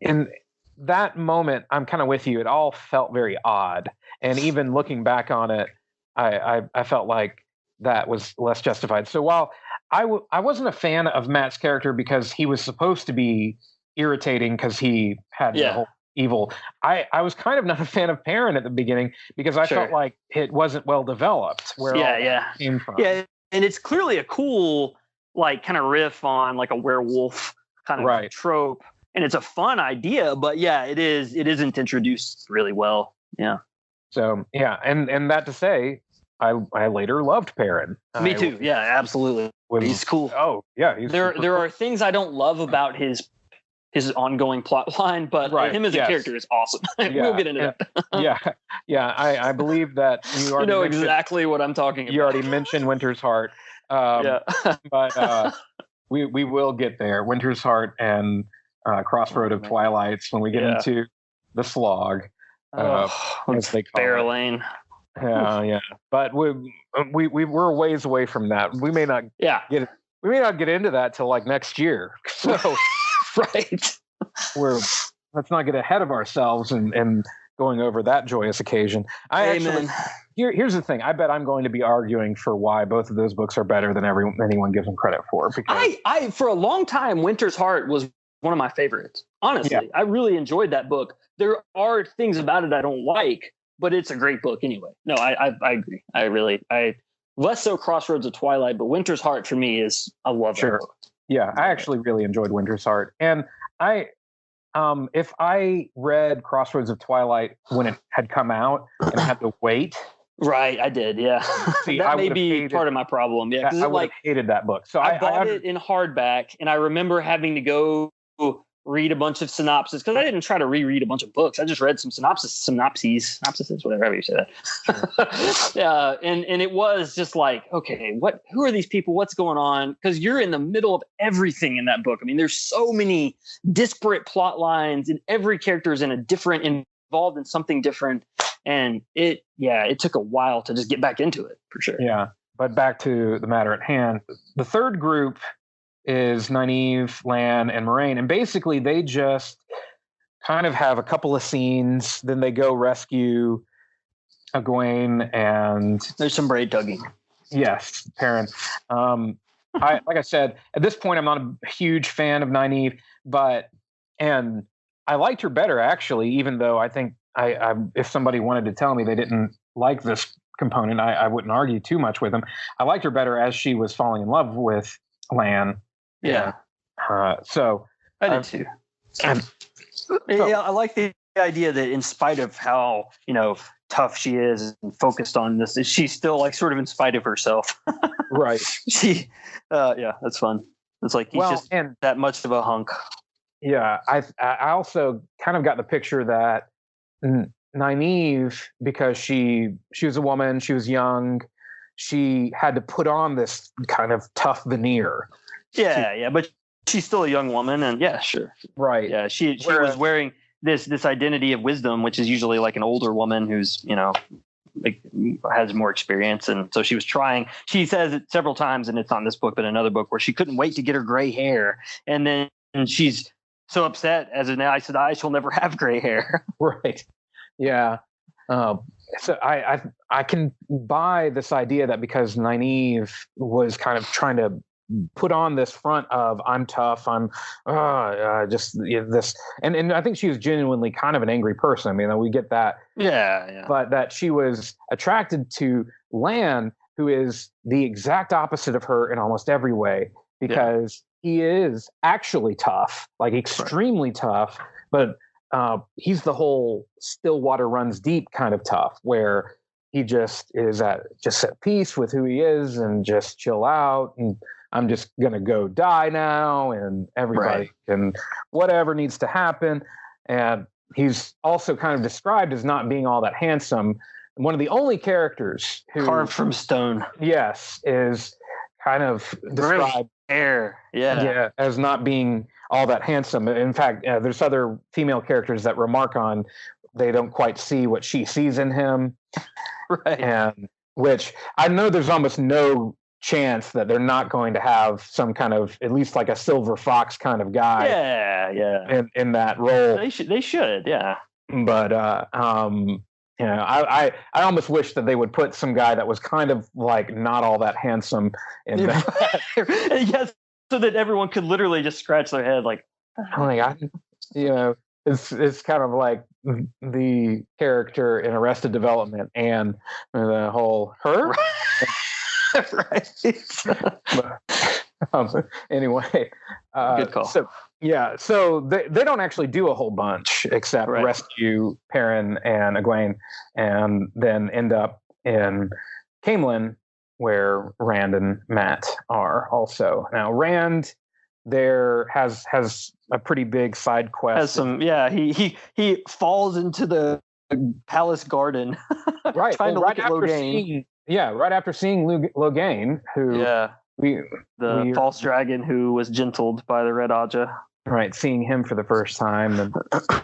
in that moment, I'm kind of with you. It all felt very odd, and even looking back on it, I felt like that was less justified. So while I wasn't a fan of Matt's character because he was supposed to be irritating because he had the whole evil, I was kind of not a fan of Perrin at the beginning because I felt like it wasn't well developed where all that came from. Yeah, and it's clearly a cool like kind of riff on like a werewolf kind of trope, and it's a fun idea, but it isn't introduced really well. Yeah. So and that to say, I later loved Perrin. Me too. Yeah, absolutely. He's cool. Oh yeah, there are things I don't love about his ongoing plot line, but him as a character is awesome. We'll get into that. I believe that you already know exactly what I'm talking about. You already mentioned Winter's Heart. But we will get there. Winter's Heart and Crossroad of Twilights when we get into the slog. As they call Bear it. Lane. Yeah. But we're a ways away from that. We may not get into that till like next year. So let's not get ahead of ourselves and going over that joyous occasion. Here's the thing. I bet I'm going to be arguing for why both of those books are better than anyone gives them credit for. Because I for a long time, Winter's Heart was one of my favorites. Honestly, I really enjoyed that book. There are things about it I don't like, but it's a great book anyway. No, I agree. I less so Crossroads of Twilight, but Winter's Heart for me is I love that book. Yeah, I actually really enjoyed Winter's Heart, and if I read Crossroads of Twilight when it had come out and had to wait. Right, I did, yeah. See, that may be part of my problem. Yeah, I would have hated that book. So I bought it in hardback, and I remember having to go read a bunch of synopses because I didn't try to reread a bunch of books. I just read some synopses, whatever you say that. And it was just like, okay, who are these people? What's going on? Because you're in the middle of everything in that book. I mean, there's so many disparate plot lines, and every character is involved in something different. And it took a while to just get back into it for sure. Yeah. But back to the matter at hand. The third group is Nynaeve, Lan, and Moraine. And basically they just kind of have a couple of scenes, then they go rescue Egwene, and there's some braid tugging. Yes, Perrin. Like I said, at this point I'm not a huge fan of Nynaeve, and I liked her better actually, even though I think I if somebody wanted to tell me they didn't like this component, I wouldn't argue too much with them. I liked her better as she was falling in love with Lan. Yeah. So I did too. I like the idea that in spite of how, tough she is and focused on this, she's still like sort of in spite of herself. Right. That's fun. It's like he's just that much of a hunk. Yeah. I also kind of got the picture that Nynaeve, because she was a woman, she was young, she had to put on this kind of tough veneer. But she's still a young woman, and sure. Right. Yeah, she was wearing this identity of wisdom, which is usually like an older woman who's, has more experience. And so she was trying, she says it several times, and it's not in this book, but another book, where she couldn't wait to get her gray hair. And then she's so upset as an Aes Sedai, she'll never have gray hair. Right. Yeah. So I can buy this idea that because Nynaeve was kind of trying to put on this front of I'm tough, I'm just this, and I think she was genuinely kind of an angry person. I mean, we get that. Yeah. But that she was attracted to Lan, who is the exact opposite of her in almost every way, because he is actually tough, like extremely tough, but he's the whole still water runs deep kind of tough, where he just is at peace with who he is and just chill out, and I'm just gonna go die now, and everybody can whatever needs to happen. And he's also kind of described as not being all that handsome. One of the only characters who carved from stone, yes, is kind of described as not being all that handsome. In fact, there's other female characters that remark on they don't quite see what she sees in him, right? And which I know there's almost no chance that they're not going to have some kind of, at least like a silver fox kind of guy, in that role. They should, yeah. But you know, I almost wish that they would put some guy that was kind of like not all that handsome in that. Yes, so that everyone could literally just scratch their head like, oh my God, you know, it's kind of like the character in Arrested Development and the whole her. Right. Anyway, good call. So they don't actually do a whole bunch except rescue Perrin and Egwene, and then end up in Camelin, where Rand and Mat are also. Now Rand there has a pretty big side quest. Has some, he falls into the palace garden, right? Trying to look at Logain. Right after seeing Logain, who the false dragon who was gentled by the Red Aja. Right, seeing him for the first time, and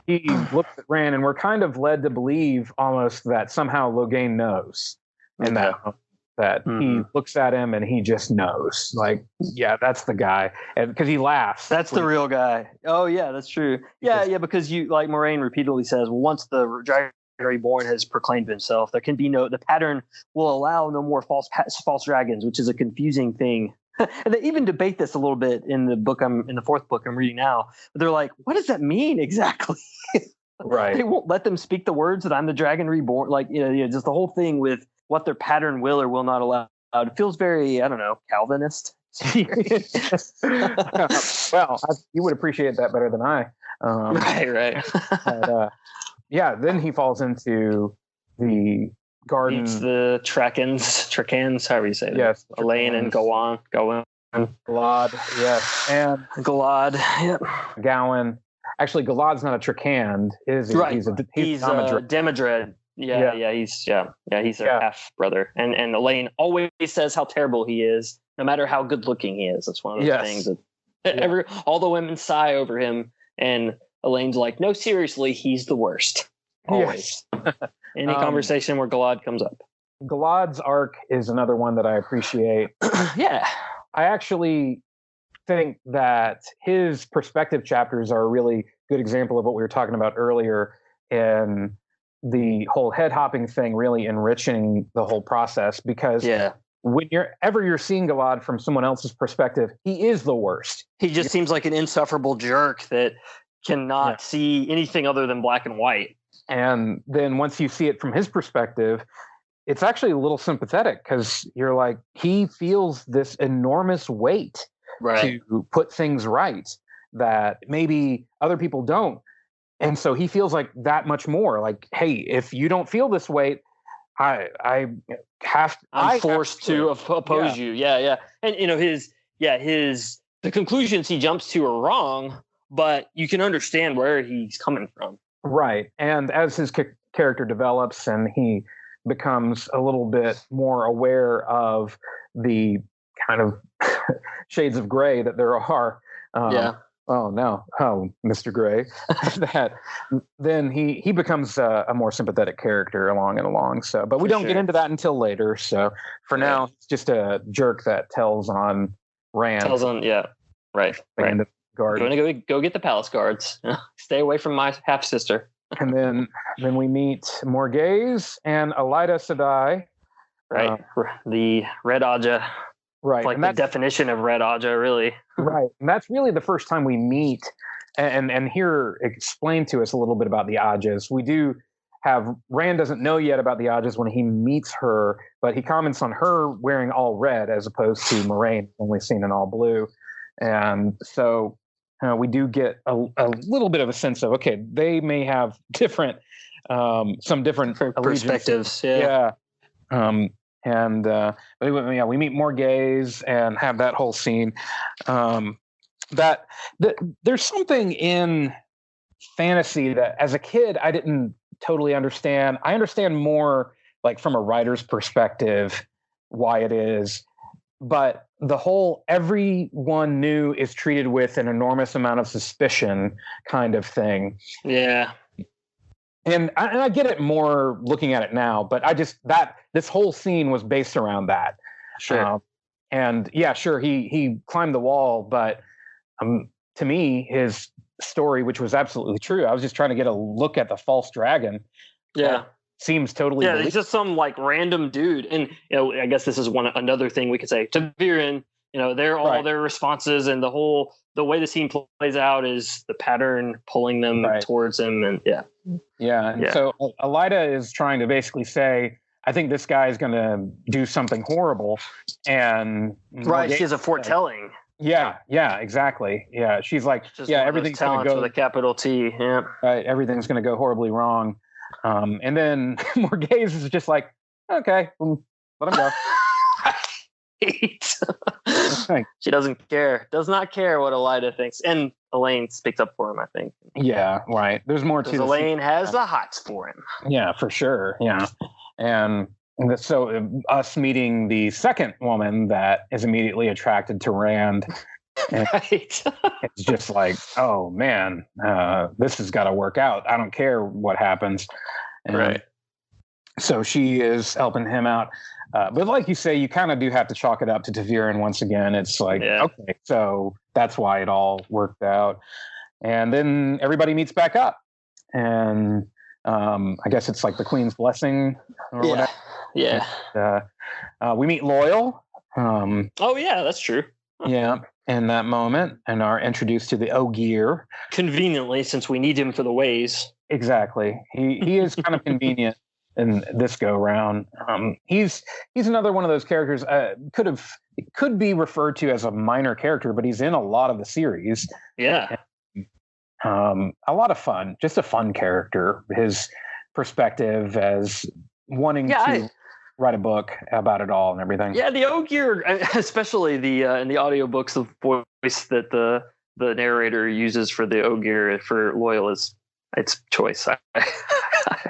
he looks at Rand, and we're kind of led to believe almost that somehow Logain knows, and that he looks at him and he just knows, like, yeah, that's the guy, and because he laughs. That's the real guy. Oh yeah, that's true. Yeah, because you, like Moraine repeatedly says, well, once the dragon reborn has proclaimed himself, there can be the pattern will allow no more false dragons, which is a confusing thing. And they even debate this a little bit in the fourth book I'm reading now. But they're like, what does that mean exactly? Right. They won't let them speak the words that I'm the dragon reborn. Like, just the whole thing with what their pattern will or will not allow. It feels very, I don't know, Calvinist. Well, you would appreciate that better than I. Right. But, then he falls into the garden. It's the Trakans, however you say it. Yes. Elaine and Gawain. Galad, yes. And Galad, yep. Gowan. Actually, Galad's not a Trakand, is he? Right. He's a Demodred. He's their half brother. And Elaine always says how terrible he is, no matter how good looking he is. That's one of those things that all the women sigh over him, and Elaine's like, no, seriously, he's the worst. Always. Yes. Any conversation where Galad comes up. Galad's arc is another one that I appreciate. Yeah. I actually think that his perspective chapters are a really good example of what we were talking about earlier, in the whole head hopping thing really enriching the whole process, because when you're seeing Galad from someone else's perspective, he is the worst. He just seems like an insufferable jerk that cannot see anything other than black and white. And then once you see it from his perspective, it's actually a little sympathetic, because you're like, he feels this enormous weight to put things right that maybe other people don't. And so he feels like that much more like, hey, if you don't feel this weight, I'm forced to oppose you. Yeah. And the conclusions he jumps to are wrong, but you can understand where he's coming from. Right. And as his character develops and he becomes a little bit more aware of the kind of shades of gray that there are, oh no, oh Mr. Gray, that then he becomes a more sympathetic character along. So, but we don't get into that until later. So for now, it's just a jerk that tells on Rand. Right. Guard. You want to go get the palace guards. Stay away from my half sister. And then we meet Morghese and Elida Sedai. Right. The Red Aja. Right. It's like the definition of Red Aja, really. Right. And that's really the first time we meet and hear explained to us a little bit about the Ajas. We do have, Rand doesn't know yet about the Ajas when he meets her, but he comments on her wearing all red as opposed to Moraine, only seen in all blue. And so we do get a little bit of a sense of, okay, they may have different, some different perspectives. Yeah. We meet Morghese and have that whole scene. That there's something in fantasy that as a kid I didn't totally understand. I understand more like from a writer's perspective why it is, but the whole everyone new is treated with an enormous amount of suspicion kind of thing. Yeah. And I get it more looking at it now, but this whole scene was based around that. Sure. He climbed the wall, but to me, his story, which was absolutely true, I was just trying to get a look at the false dragon. Yeah. Seems totally. Yeah, he's just some like random dude, and I guess this is another thing we could say. Ta'Viren, they're all their responses, and the way the scene plays out is the pattern pulling them towards him, and So Elida is trying to basically say, I think this guy is going to do something horrible, and she has a foretelling. Yeah, exactly. Yeah, she's like, everything's going to go with a capital T. Yeah, right. Everything's going to go horribly wrong. And then Morghese is just like, okay, let him go. She doesn't care. Does not care what Elida thinks. And Elaine speaks up for him, I think. Yeah, right. There's more to this. Elaine has the hots for him. Yeah, for sure. Yeah. And so us meeting the second woman that is immediately attracted to Rand. It's just like, oh man, this has got to work out. I don't care what happens. And so she is helping him out. But like you say, you kind of do have to chalk it up to Ta'Viren once again. It's like, okay, so that's why it all worked out. And then everybody meets back up. And I guess it's like the Queen's blessing or whatever. Yeah. And, we meet Loyal. That's true. Yeah. In that moment, and are introduced to the Ogier. Conveniently, since we need him for the ways. Exactly. He is kind of convenient in this go round. He's another one of those characters could be referred to as a minor character, but he's in a lot of the series. Yeah. And, a lot of fun, just a fun character. His perspective as wanting to write a book about it all and everything. Yeah, the Ogier, especially in the audiobooks, the voice that the narrator uses for the Ogier for Loyal is its choice. I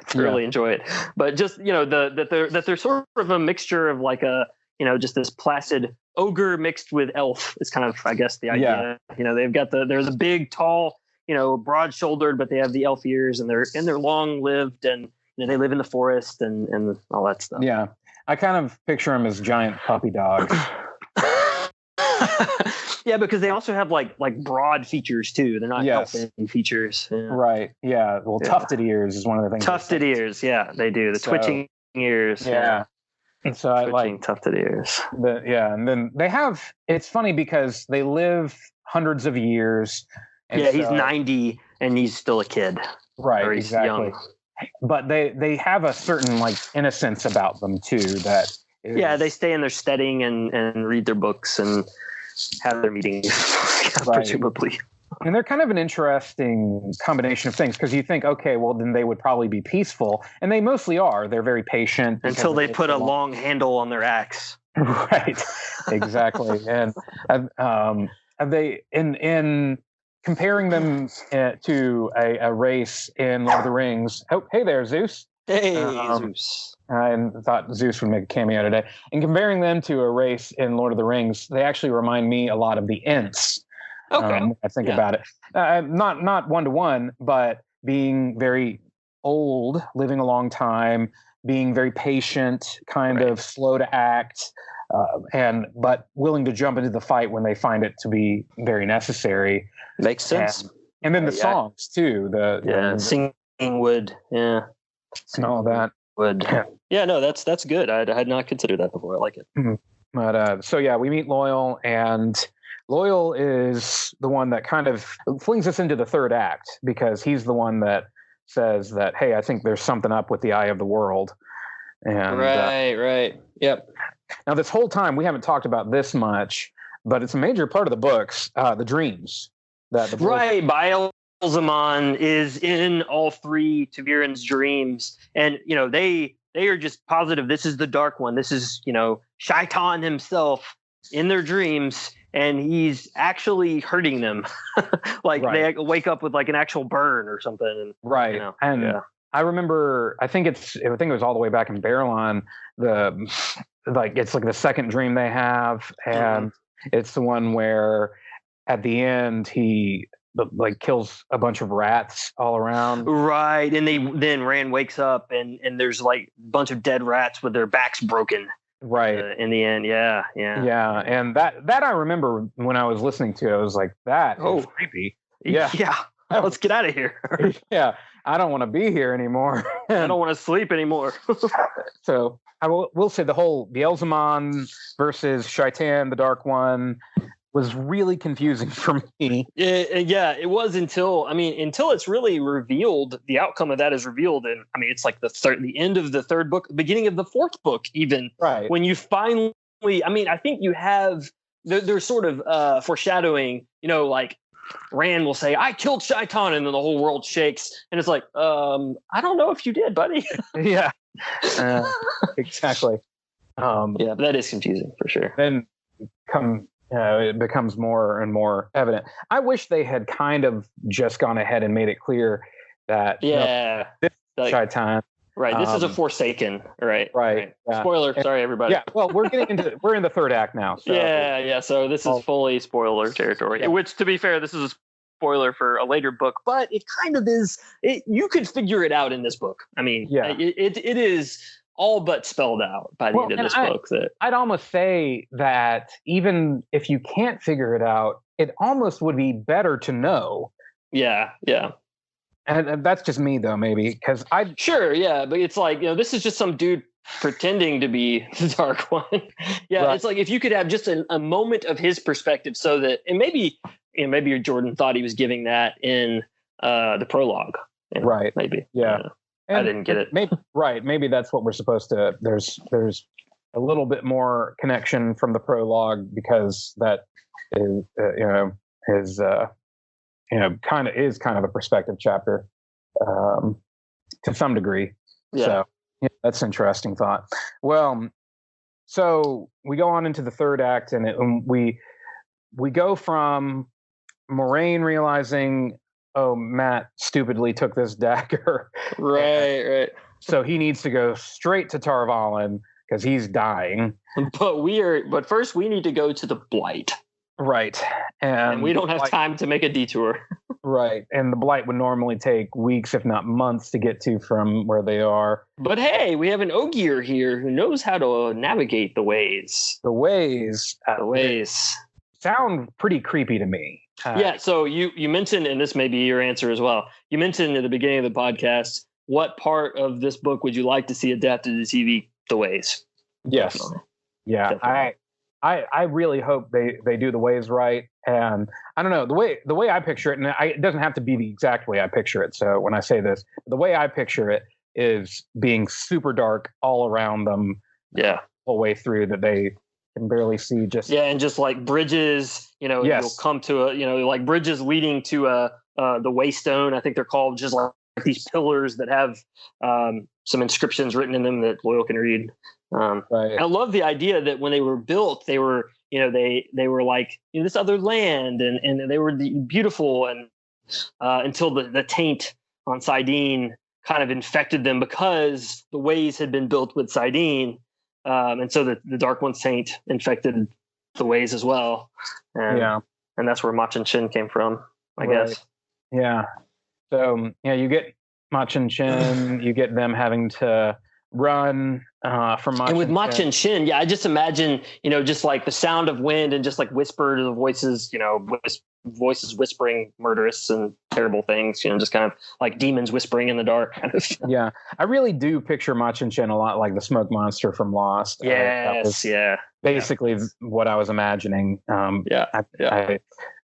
thoroughly enjoy it. But just that they're sort of a mixture of like just this placid ogre mixed with elf is kind of, I guess, the idea. They've got there's a big, tall, broad shouldered, but they have the elf ears, and they're long lived, and they live in the forest and all that stuff. Yeah. I kind of picture them as giant puppy dogs. Yeah, because they also have like broad features too. They're not elfin features. Yeah. Right. Yeah. Well, tufted ears is one of the things. Tufted ears. Yeah, they do. The twitching ears. Yeah. And so I like tufted ears. And then they have. It's funny because they live hundreds of years. And he's 90 and he's still a kid. Right. Or he's exactly. young. But they have a certain like innocence about them too. That is, they stay in their steading and read their books and have their meetings, presumably. And they're kind of an interesting combination of things because you think, okay, well then they would probably be peaceful, and they mostly are. They're very patient until they put a long handle on their axe. Right. Exactly. And they in comparing them to a race in Lord of the Rings. Oh, hey there, Zeus. Hey, Zeus. I thought Zeus would make a cameo today. And comparing them to a race in Lord of the Rings, they actually remind me a lot of the Ents. Okay. I think about it. Not one-to-one, but being very old, living a long time, being very patient, kind of slow to act, but willing to jump into the fight when they find it to be very necessary. Makes sense. And then the songs too. Singing wood. Yeah. And all that. Wood. Yeah, no, that's good. I had not considered that before. I like it. Mm-hmm. But so yeah, we meet Loyal, and Loyal is the one that kind of flings us into the third act, because he's the one that says that, hey, I think there's something up with the eye of the world. And right. Yep. Now this whole time we haven't talked about this much, but it's a major part of the books, the dreams that the boys. Right. Baal-Zimon is in all three Ta'Viren's dreams, and they are just positive this is the Dark One. This is Shaitan himself in their dreams, and he's actually hurting them. They wake up with like an actual burn or something. And, right. I remember, I think it was all the way back in Barelon, it's like the second dream they have, and it's the one where at the end he kills a bunch of rats all around. Right. And then Rand wakes up and there's like a bunch of dead rats with their backs broken. Right. In the end. Yeah. And that I remember when I was listening to it, I was like, that is creepy. Yeah. Let's get out of here. Yeah. I don't want to be here anymore. I don't want to sleep anymore. So I will say the whole Baal-Zimon versus Shaitan, the Dark One, was really confusing for me. Yeah, it was until it's really revealed. The outcome of that is revealed, and it's like the end of the third book, beginning of the fourth book, even. Right. When you finally, I think you have there's sort of foreshadowing. Like Rand will say, "I killed Shaitan," and then the whole world shakes, and it's like, I don't know if you did, buddy. Yeah. Exactly. But that is confusing for sure. Then it becomes more and more evident. I wish they had kind of just gone ahead and made it clear that this is Shaitan. Right. This is a Forsaken. Right. Yeah. Spoiler. Sorry, everybody. Yeah. Well, we're in the third act now. So. Yeah. So this is fully spoiler territory. Yeah. Which, to be fair, this is a spoiler for a later book, but it kind of is. You could figure it out in this book. It is all but spelled out by the end of this book. I'd almost say that even if you can't figure it out, it almost would be better to know. Yeah. And that's just me, though, maybe, because but it's like, this is just some dude pretending to be the Dark One. Right. It's like if you could have just a moment of his perspective, so that, and maybe Jordan thought he was giving that in the prologue. Right. Maybe. Yeah. I didn't get it. Maybe that's what we're supposed to. There's a little bit more connection from the prologue, because that is kind of a perspective chapter to some degree. Yeah. So that's an interesting thought. Well, so we go on into the third act, and we go from Moraine realizing, oh, Matt stupidly took this dagger. Right. So he needs to go straight to Tar Valon because he's dying. But first we need to go to the Blight. Right. And we don't have time to make a detour. Right. And the Blight would normally take weeks, if not months, to get to from where they are. But hey, we have an Ogier here who knows how to navigate the ways. The ways sound pretty creepy to me. So you mentioned, and this may be your answer as well, you mentioned at the beginning of the podcast, what part of this book would you like to see adapted to TV? The Ways. Yes. Definitely. Yeah. Definitely. I really hope they do the ways right. And I don't know, the way I picture it, and it doesn't have to be the exact way I picture it. So when I say this, the way I picture it is being super dark all around them. Yeah. The whole way through, that they can barely see. And just like bridges, you'll come to like bridges leading to the Waystone, I think they're called, just like these pillars that have some inscriptions written in them that Loyal can read. Right. I love the idea that when they were built, they were, they were like this other land, and they were beautiful, and until the taint on Sidene kind of infected them, because the ways had been built with Sidene, and so the Dark One's taint infected the ways as well. and that's where Machin Shin came from, I guess. Yeah. So you get Machin Shin, you get them having to run from Machin. And with Machin Shin, I just imagine, just like the sound of wind and just like whispered of voices, voices whispering murderous and terrible things, just kind of like demons whispering in the dark kind of. Yeah, I really do picture Machin Shin a lot like the smoke monster from Lost. Yes, basically what I was imagining.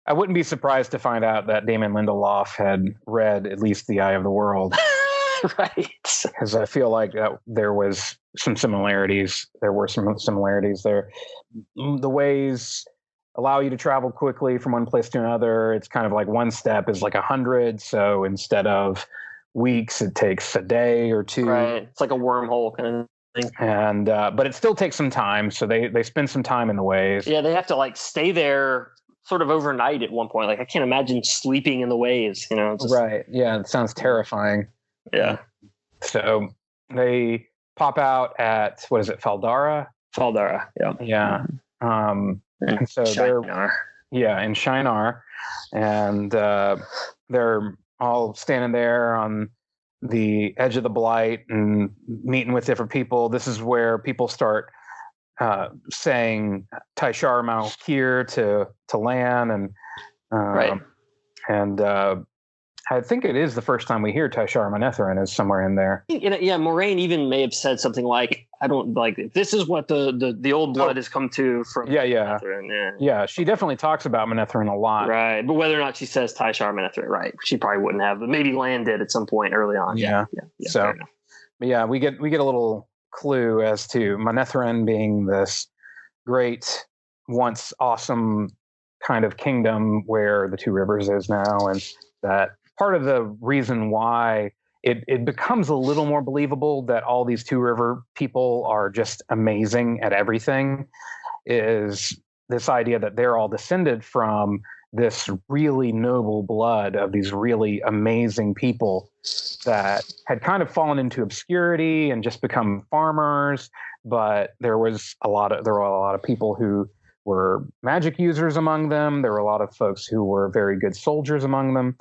I wouldn't be surprised to find out that Damon Lindelof had read at least The Eye of the World. Right. Because I feel like there was some similarities. There were some similarities there. The ways allow you to travel quickly from one place to another. It's kind of like one step is like 100. So instead of weeks, it takes a day or two. Right. It's like a wormhole kind of thing. And but it still takes some time. So they spend some time in the waves. Yeah, they have to like stay there sort of overnight at one point. Like I can't imagine sleeping in the waves, Right. Yeah, it sounds terrifying. Yeah. So they pop out at, what is it, Faldara? Faldara, yeah. Yeah. And so Shinar. in Shinar. And they're all standing there on the edge of the Blight and meeting with different people. This is where people start saying Tai'Shar Malkir to Lan, and right. And I think it is the first time we hear Tai'Shar Manetheren is somewhere in there. Yeah, Moraine even may have said something like, "I don't like this is what the old blood has come to from." Manetheren. Yeah. She definitely talks about Manetheren a lot, right? But whether or not she says Tai'Shar Manetheren, right? She probably wouldn't have, but maybe Lan did at some point early on. Yeah. So, but we get a little clue as to Manetheren being this great, once awesome kind of kingdom where the Two Rivers is now, and that part of the reason why it becomes a little more believable that all these Two River people are just amazing at everything is this idea that they're all descended from this really noble blood of these really amazing people that had kind of fallen into obscurity and just become farmers. But there were a lot of people who were magic users among them. There were a lot of folks who were very good soldiers among them.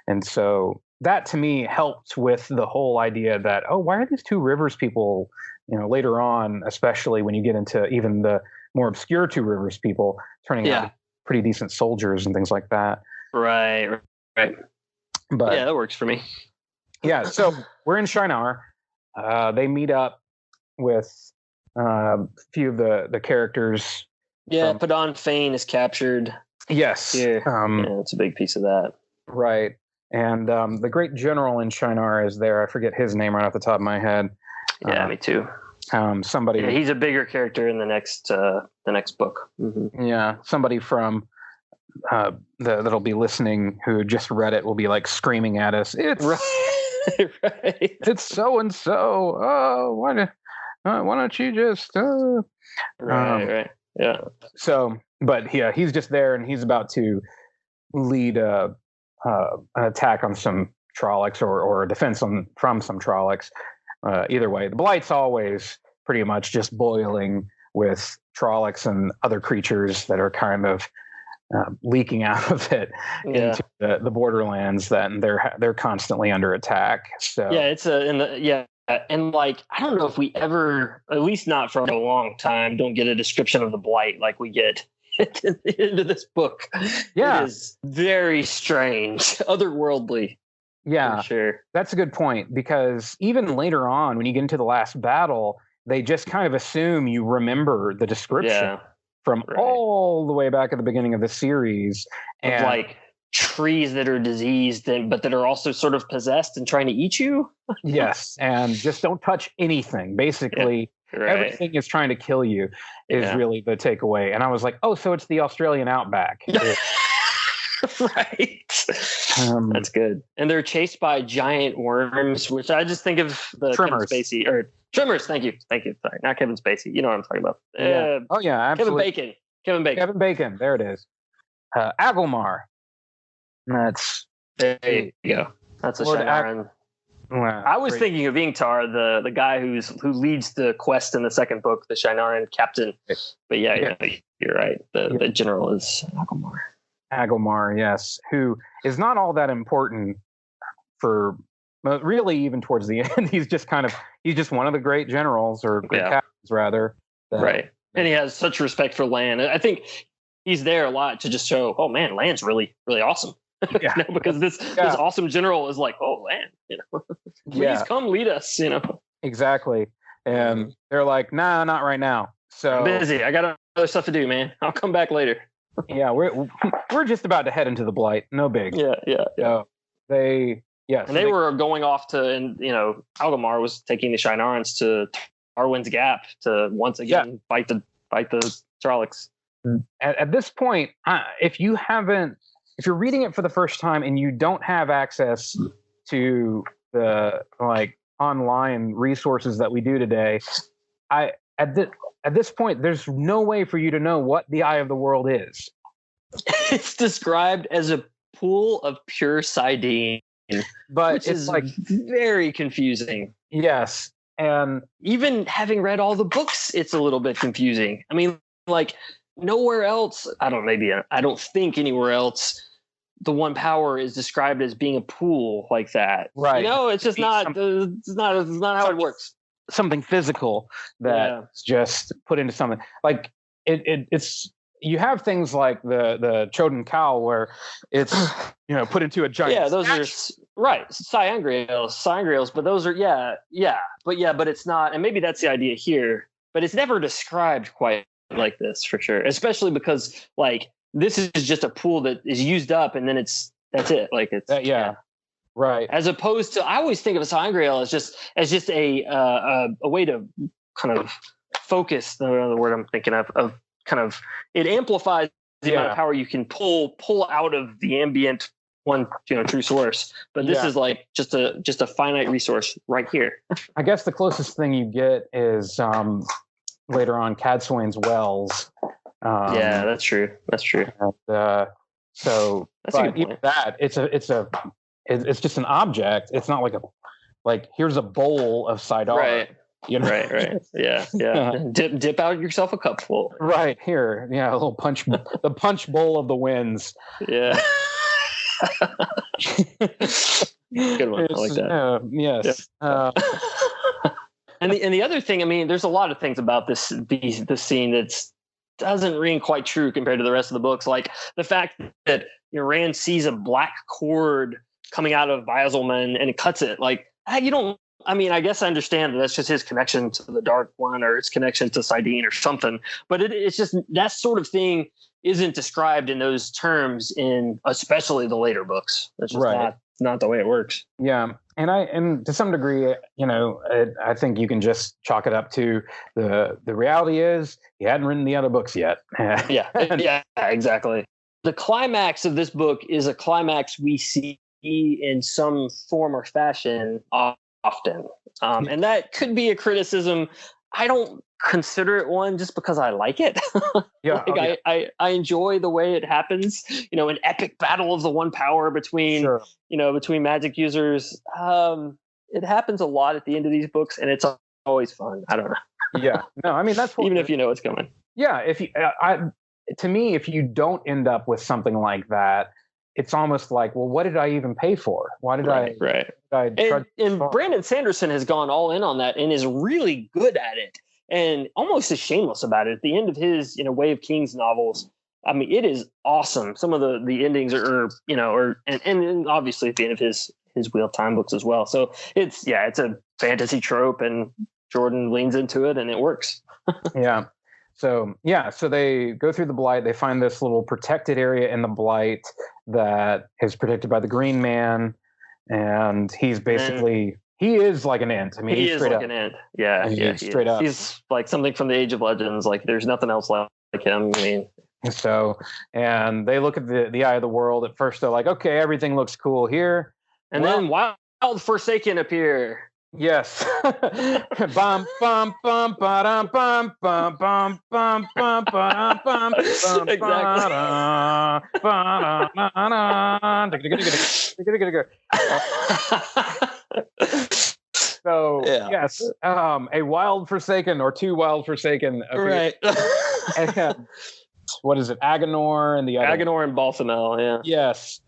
And so that to me helped with the whole idea that, why are these Two Rivers people, later on, especially when you get into even the more obscure Two Rivers people turning out pretty decent soldiers and things like that. Right. But yeah, that works for me. Yeah. So we're in Shinar. They meet up with a few of the characters. Yeah. Padan Fain is captured. Yes. Yeah. It's a big piece of that. Right. And the great general in Shinar is there. I forget his name right off the top of my head. Yeah, me too. Somebody. Yeah, he's a bigger character in the next book. Mm-hmm. Yeah, somebody from that'll be listening who just read it will be like screaming at us. It's right. It's so and so. Oh, why don't you just? Right. Yeah. So, but he's just there, and he's about to lead an attack on some Trollocs or a defense from some Trollocs. Either way, the Blight's always pretty much just boiling with Trollocs and other creatures that are kind of leaking out of it into the borderlands. That they're constantly under attack. So and like I don't know if we ever, at least not for a long time, don't get a description of the Blight like we get at the end of this book. Yeah, it is very strange, otherworldly. Yeah, for sure. That's a good point, because even later on, when you get into the last battle, they just kind of assume you remember the description from all the way back at the beginning of the series. And of like trees that are diseased, but that are also sort of possessed and trying to eat you. Yes, and just don't touch anything. Basically, everything is trying to kill you is really the takeaway. And I was like, oh, so it's the Australian outback. Right. That's good. And they're chased by giant worms, which I just think of the Tremors. Kevin Spacey or Tremors. Thank you. Sorry, not Kevin Spacey. You know what I'm talking about. Oh yeah, absolutely. Kevin Bacon. There it is. Agilmar. There you go. That's a Shinaran. I was thinking of Ingtar, the guy who leads the quest in the second book, the Shinaran captain. But you're right. The general is Agilmar. Agomar, yes, who is not all that important for really even towards the end. He's just one of the great generals or great captains rather. Right. And he has such respect for Lan. I think he's there a lot to just show, oh man, Lan's really, really awesome. Yeah. Because this awesome general is like, oh, Lan, please come lead us, Exactly. And they're like, nah, not right now. So I'm busy. I got other stuff to do, man. I'll come back later. Yeah, we're just about to head into the Blight. No big. Yeah. So they were going off to, and Algamar was taking the Shienarans to Arwen's Gap to once again fight the Trollocs. At this point, if you're reading it for the first time and you don't have access to the online resources that we do today, at this point, there's no way for you to know what the Eye of the World is. It's described as a pool of pure Sidene, but which is very confusing. Yes, and even having read all the books, it's a little bit confusing. I mean, nowhere else. I don't think anywhere else the one power is described as being a pool like that. Right. It's just not. It's not how it works. Something physical that's just put into something like it's. You have things like the Choden Cow where it's put into a giant. Those statue. Are right. Cyangreals, but those are but it's not, and maybe that's the idea here. But it's never described quite like this for sure, especially because this is just a pool that is used up, and then that's it. Right. As opposed to, I always think of a Cyangreal as just a way to kind of focus. The word I'm thinking of kind of, it amplifies the amount of power you can pull out of the ambient one true source. But this is just a finite resource right here. I guess the closest thing you get is later on Cadsuane's Wells. That's true. And, so that's a good point. It's just an object. It's not like here's a bowl of Sidar. Right. Right. Yeah. Dip out yourself a cupful. Right here. Yeah. A little punch, the punch bowl of the winds. Yeah. Good one. I like that. Yes. Yeah. And the other thing, I mean, there's a lot of things about this scene that doesn't ring quite true compared to the rest of the books. Like the fact that Rand sees a black cord coming out of Biozelman and it cuts it. I guess I understand that's just his connection to the Dark One or his connection to Sidene or something. But it's just that sort of thing isn't described in those terms in especially the later books. That's just not the way it works. Yeah. And to some degree, I think you can just chalk it up to the reality is he hadn't written the other books yet. Yeah, exactly. The climax of this book is a climax we see in some form or fashion often. And that could be a criticism. I don't consider it one just because I like it. I enjoy the way it happens, an epic battle of the one power between magic users. It happens a lot at the end of these books and it's always fun. I don't know. Yeah, no, I mean, that's even if you know it's coming. Yeah. To me, if you don't end up with something like that, it's almost like, well, what did I even pay for? Why did I? And Brandon Sanderson has gone all in on that and is really good at it and almost is shameless about it. At the end of his, Way of Kings novels, I mean, it is awesome. Some of the endings are and obviously at the end of his Wheel of Time books as well. So it's a fantasy trope and Jordan leans into it and it works. Yeah. So they go through the Blight. They find this little protected area in the Blight that is protected by the Green Man, and he's basically he is like an ant. I mean, he is like an ant. Yeah, straight up. He's like something from the Age of Legends. Like there's nothing else like him. I mean, so and they look at the Eye of the World. At first, they're like, okay, everything looks cool here, and then Wild Forsaken appear. Yes. Bum bum bum ba bum bum bum bum bum ba bum bum So yes, a Wild Forsaken or two Wild Forsaken appear. Right. what is it, Agenor and the other Agenor and Balthamel, yeah. Yes.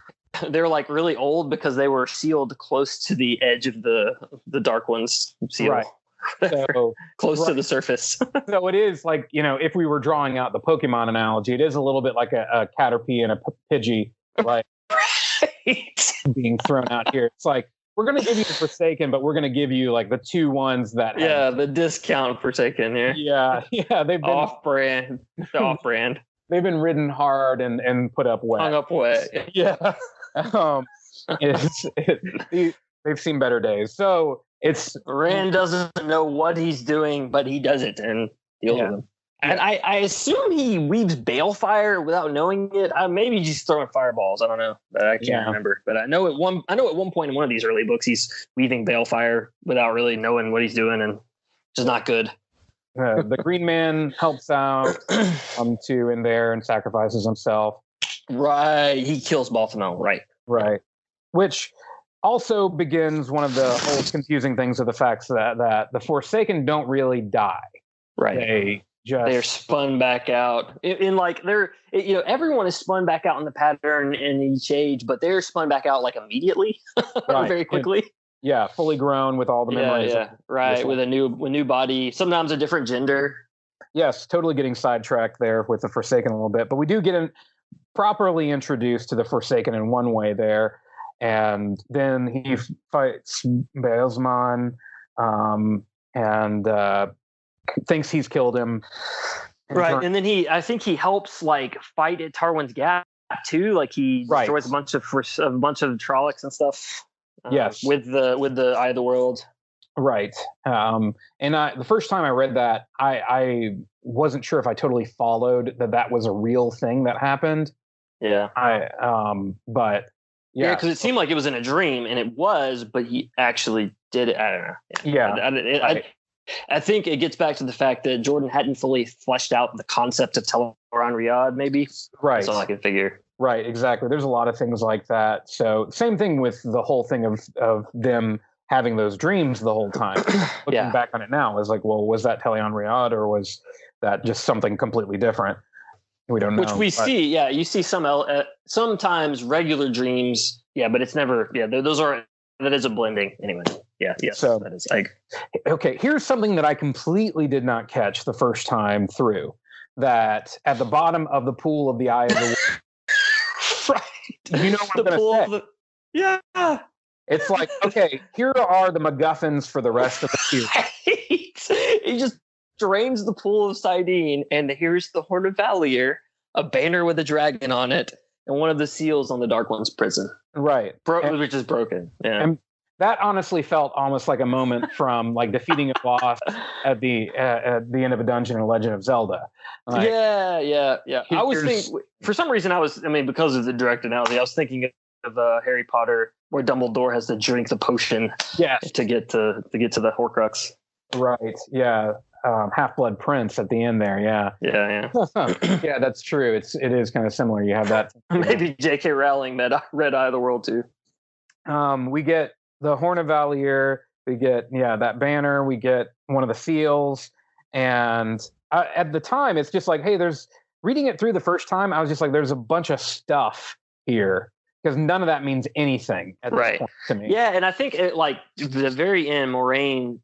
They're like really old because they were sealed close to the edge of the Dark One's seal. Right. So, close to the surface. So it is like, if we were drawing out the Pokemon analogy, it is a little bit like a Caterpie and a Pidgey, like being thrown out here. It's like, we're going to give you the Forsaken, but we're going to give you like the two ones that the discount Forsaken here. Yeah, they've been off-brand. Off-brand. They've been ridden hard and put up wet. Hung up wet. Yeah. They've seen better days. So Rand doesn't know what he's doing, but he does it and deals with them. And I assume he weaves balefire without knowing it. Maybe he's just throwing fireballs. I don't know. I can't remember. But I know at one point in one of these early books, he's weaving balefire without really knowing what he's doing, and it's just not good. The Green Man helps out too in there and sacrifices himself. Right. He kills Balthamel. Right. Which also begins one of the old confusing things of the facts that the Forsaken don't really die. Right. They're spun back out everyone is spun back out in the pattern in each age, but they're spun back out like immediately, very quickly. Fully grown with all the memories. Right. With a new body, sometimes a different gender. Yes, totally getting sidetracked there with the Forsaken a little bit, but we do get properly introduced to the Forsaken in one way there, and then he fights Baelsman, and thinks he's killed him. Right. And then I think he helps like fight at Tarwin's Gap too. Like he destroys a bunch of Trollocs and stuff. Yes. With the Eye of the World. Right. And the first time I read that, I wasn't sure if I totally followed that was a real thing that happened. Yeah. But yeah, because it seemed like it was in a dream, and it was, but he actually did it. I don't know. Yeah. I think it gets back to the fact that Jordan hadn't fully fleshed out the concept of Teleron Riyadh, maybe. Right. That's all I can figure. Right, exactly. There's a lot of things like that. So same thing with the whole thing of them having those dreams the whole time. Looking back on it now, is like, well, was that Teleron Riyadh or was that just something completely different? We don't know. Which we see, you see sometimes regular dreams, but it's never, that is a blending anyway. So that is okay, here's something that I completely did not catch the first time through, that at the bottom of the pool of the Eye of the World, right. You know what I'm going to say? It's like, okay, here are the MacGuffins for the rest of the series. He just drains the pool of Sidene, and here's the Horn of Valier, a banner with a dragon on it, and one of the seals on the Dark One's prison. Right. Which is broken. Yeah. And that honestly felt almost like a moment from like defeating a boss at the end of a dungeon in Legend of Zelda. Like, yeah. I was thinking, for some reason, because of the direct analogy, I was thinking of Harry Potter, where Dumbledore has to drink the potion to get to the Horcrux. Right. Yeah. Half-Blood Prince at the end there. Yeah. Yeah, that's true. It is kind of similar. You have that. Maybe J.K. Rowling read Eye of the World too. We get the Horn of Valier. We get that banner. We get one of the seals. And at the time, it's just like, hey, reading it through the first time, I was just like, there's a bunch of stuff here, because none of that means anything at this point to me. Yeah, and I think the very end, Moraine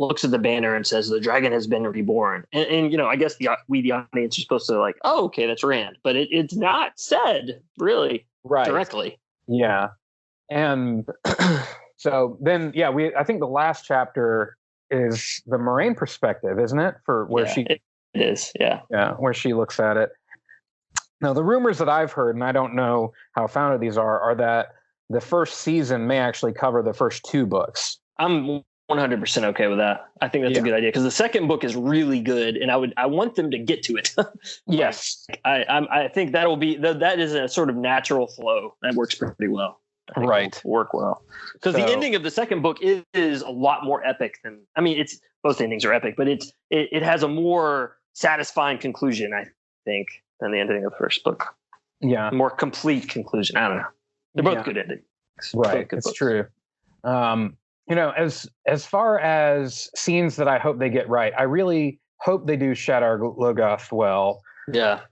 looks at the banner and says the dragon has been reborn, and I guess the audience are supposed to oh, okay, that's Rand, but it's not said really directly. Yeah, and so then I think the last chapter is the Moraine perspective, isn't it? For where it is, where she looks at it. Now, the rumors that I've heard, and I don't know how founded these are that the first season may actually cover the first two books. I'm 100% okay with that. I think that's a good idea, because the second book is really good, and I want them to get to it. Yes, I think that is a sort of natural flow that works pretty well. Right, work well, because the ending of the second book is a lot more epic than. It's both endings are epic, but it has a more satisfying conclusion, I think, than the ending of the first book. Yeah, more complete conclusion. I don't know. They're both good endings. Right, it's true. As far as scenes that I hope they get right, I really hope they do Shadar Logoth well. Yeah.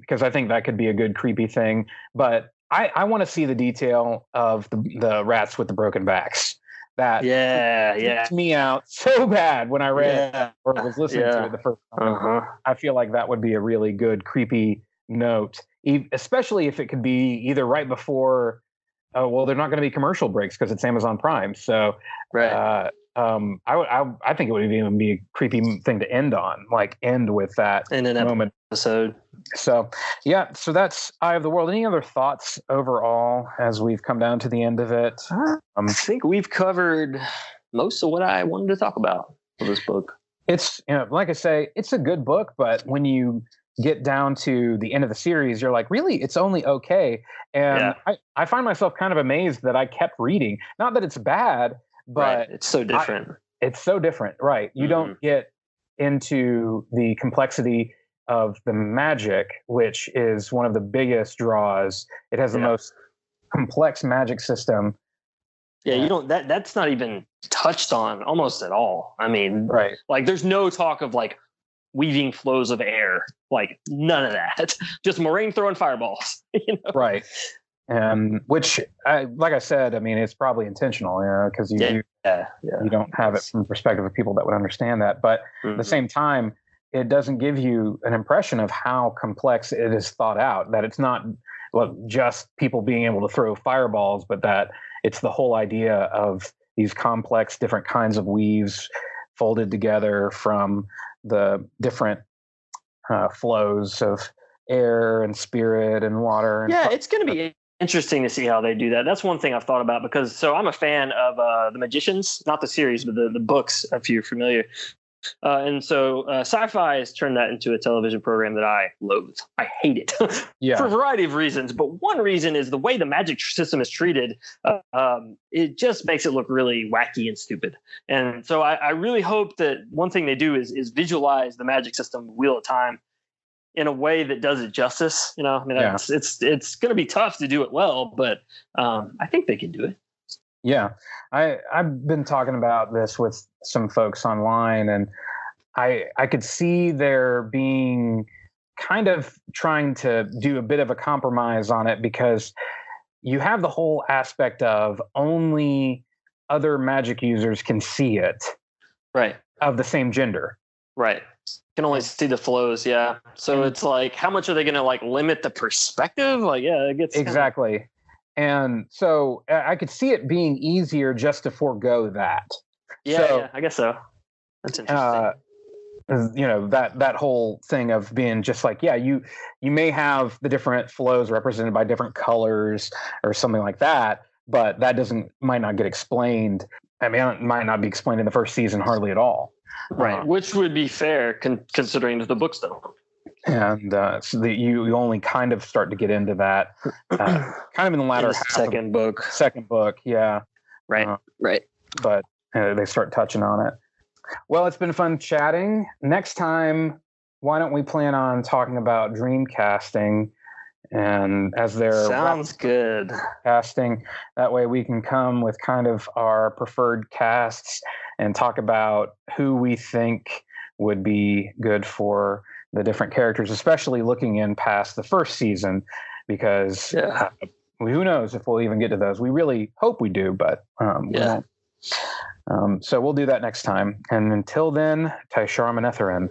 because I think that could be a good creepy thing. But I want to see the detail of the rats with the broken backs. That freaked me out so bad when I read it or was listening to it the first time. I feel like that would be a really good creepy note, especially if it could be either right before. Well, they're not going to be commercial breaks because it's Amazon Prime. So, I think it would even be a creepy thing to end on, like end with that in an moment. Episode. So, yeah. So that's Eye of the World. Any other thoughts overall as we've come down to the end of it? I think we've covered most of what I wanted to talk about for this book. It's, like I say, it's a good book, but when you get down to the end of the series, you're like, really, it's only okay. And I find myself kind of amazed that I kept reading. Not that it's bad, but it's so different. It's so different, right? You don't get into the complexity of the magic, which is one of the biggest draws. It has the most complex magic system. Yeah, you don't. That's not even touched on almost at all. I mean, like there's no talk of like weaving flows of air, like none of that. Just Moraine throwing fireballs, Right. And which, like I said, I mean, it's probably intentional, because you don't have it from the perspective of people that would understand that. But at the same time, it doesn't give you an impression of how complex it is thought out, that it's not just people being able to throw fireballs, but that it's the whole idea of these complex different kinds of weaves folded together from the different flows of air and spirit and water. And it's going to be interesting to see how they do that. That's one thing I've thought about because I'm a fan of The Magicians, not the series, but the books, if you're familiar. And so Sci-Fi has turned that into a television program that I loathe. I hate it for a variety of reasons. But one reason is the way the magic system is treated. It just makes it look really wacky and stupid. And so I really hope that one thing they do is visualize the magic system Wheel of Time in a way that does it justice. It's going to be tough to do it well, but I think they can do it. Yeah, I've been talking about this with some folks online, and I could see there being kind of trying to do a bit of a compromise on it because you have the whole aspect of only other magic users can see it, right? Of the same gender, right? Can only see the flows, So it's like, how much are they going to like limit the perspective? Like, it gets exactly. And so I could see it being easier just to forego that. Yeah, I guess so. That's interesting. That whole thing of being just like, you may have the different flows represented by different colors or something like that, but that might not get explained. I mean, it might not be explained in the first season hardly at all. Right, which would be fair considering the books don't. And so that you only kind of start to get into that kind of in the latter half second book. Yeah. Right. But they start touching on it. Well, it's been fun chatting. Next time, why don't we plan on talking about dream casting? And as they're sounds good casting, that way we can come with kind of our preferred casts and talk about who we think would be good for the different characters, especially looking in past the first season, because who knows if we'll even get to those. We really hope we do, but we won't. So we'll do that next time. And until then, Tai'Shar Manetheren.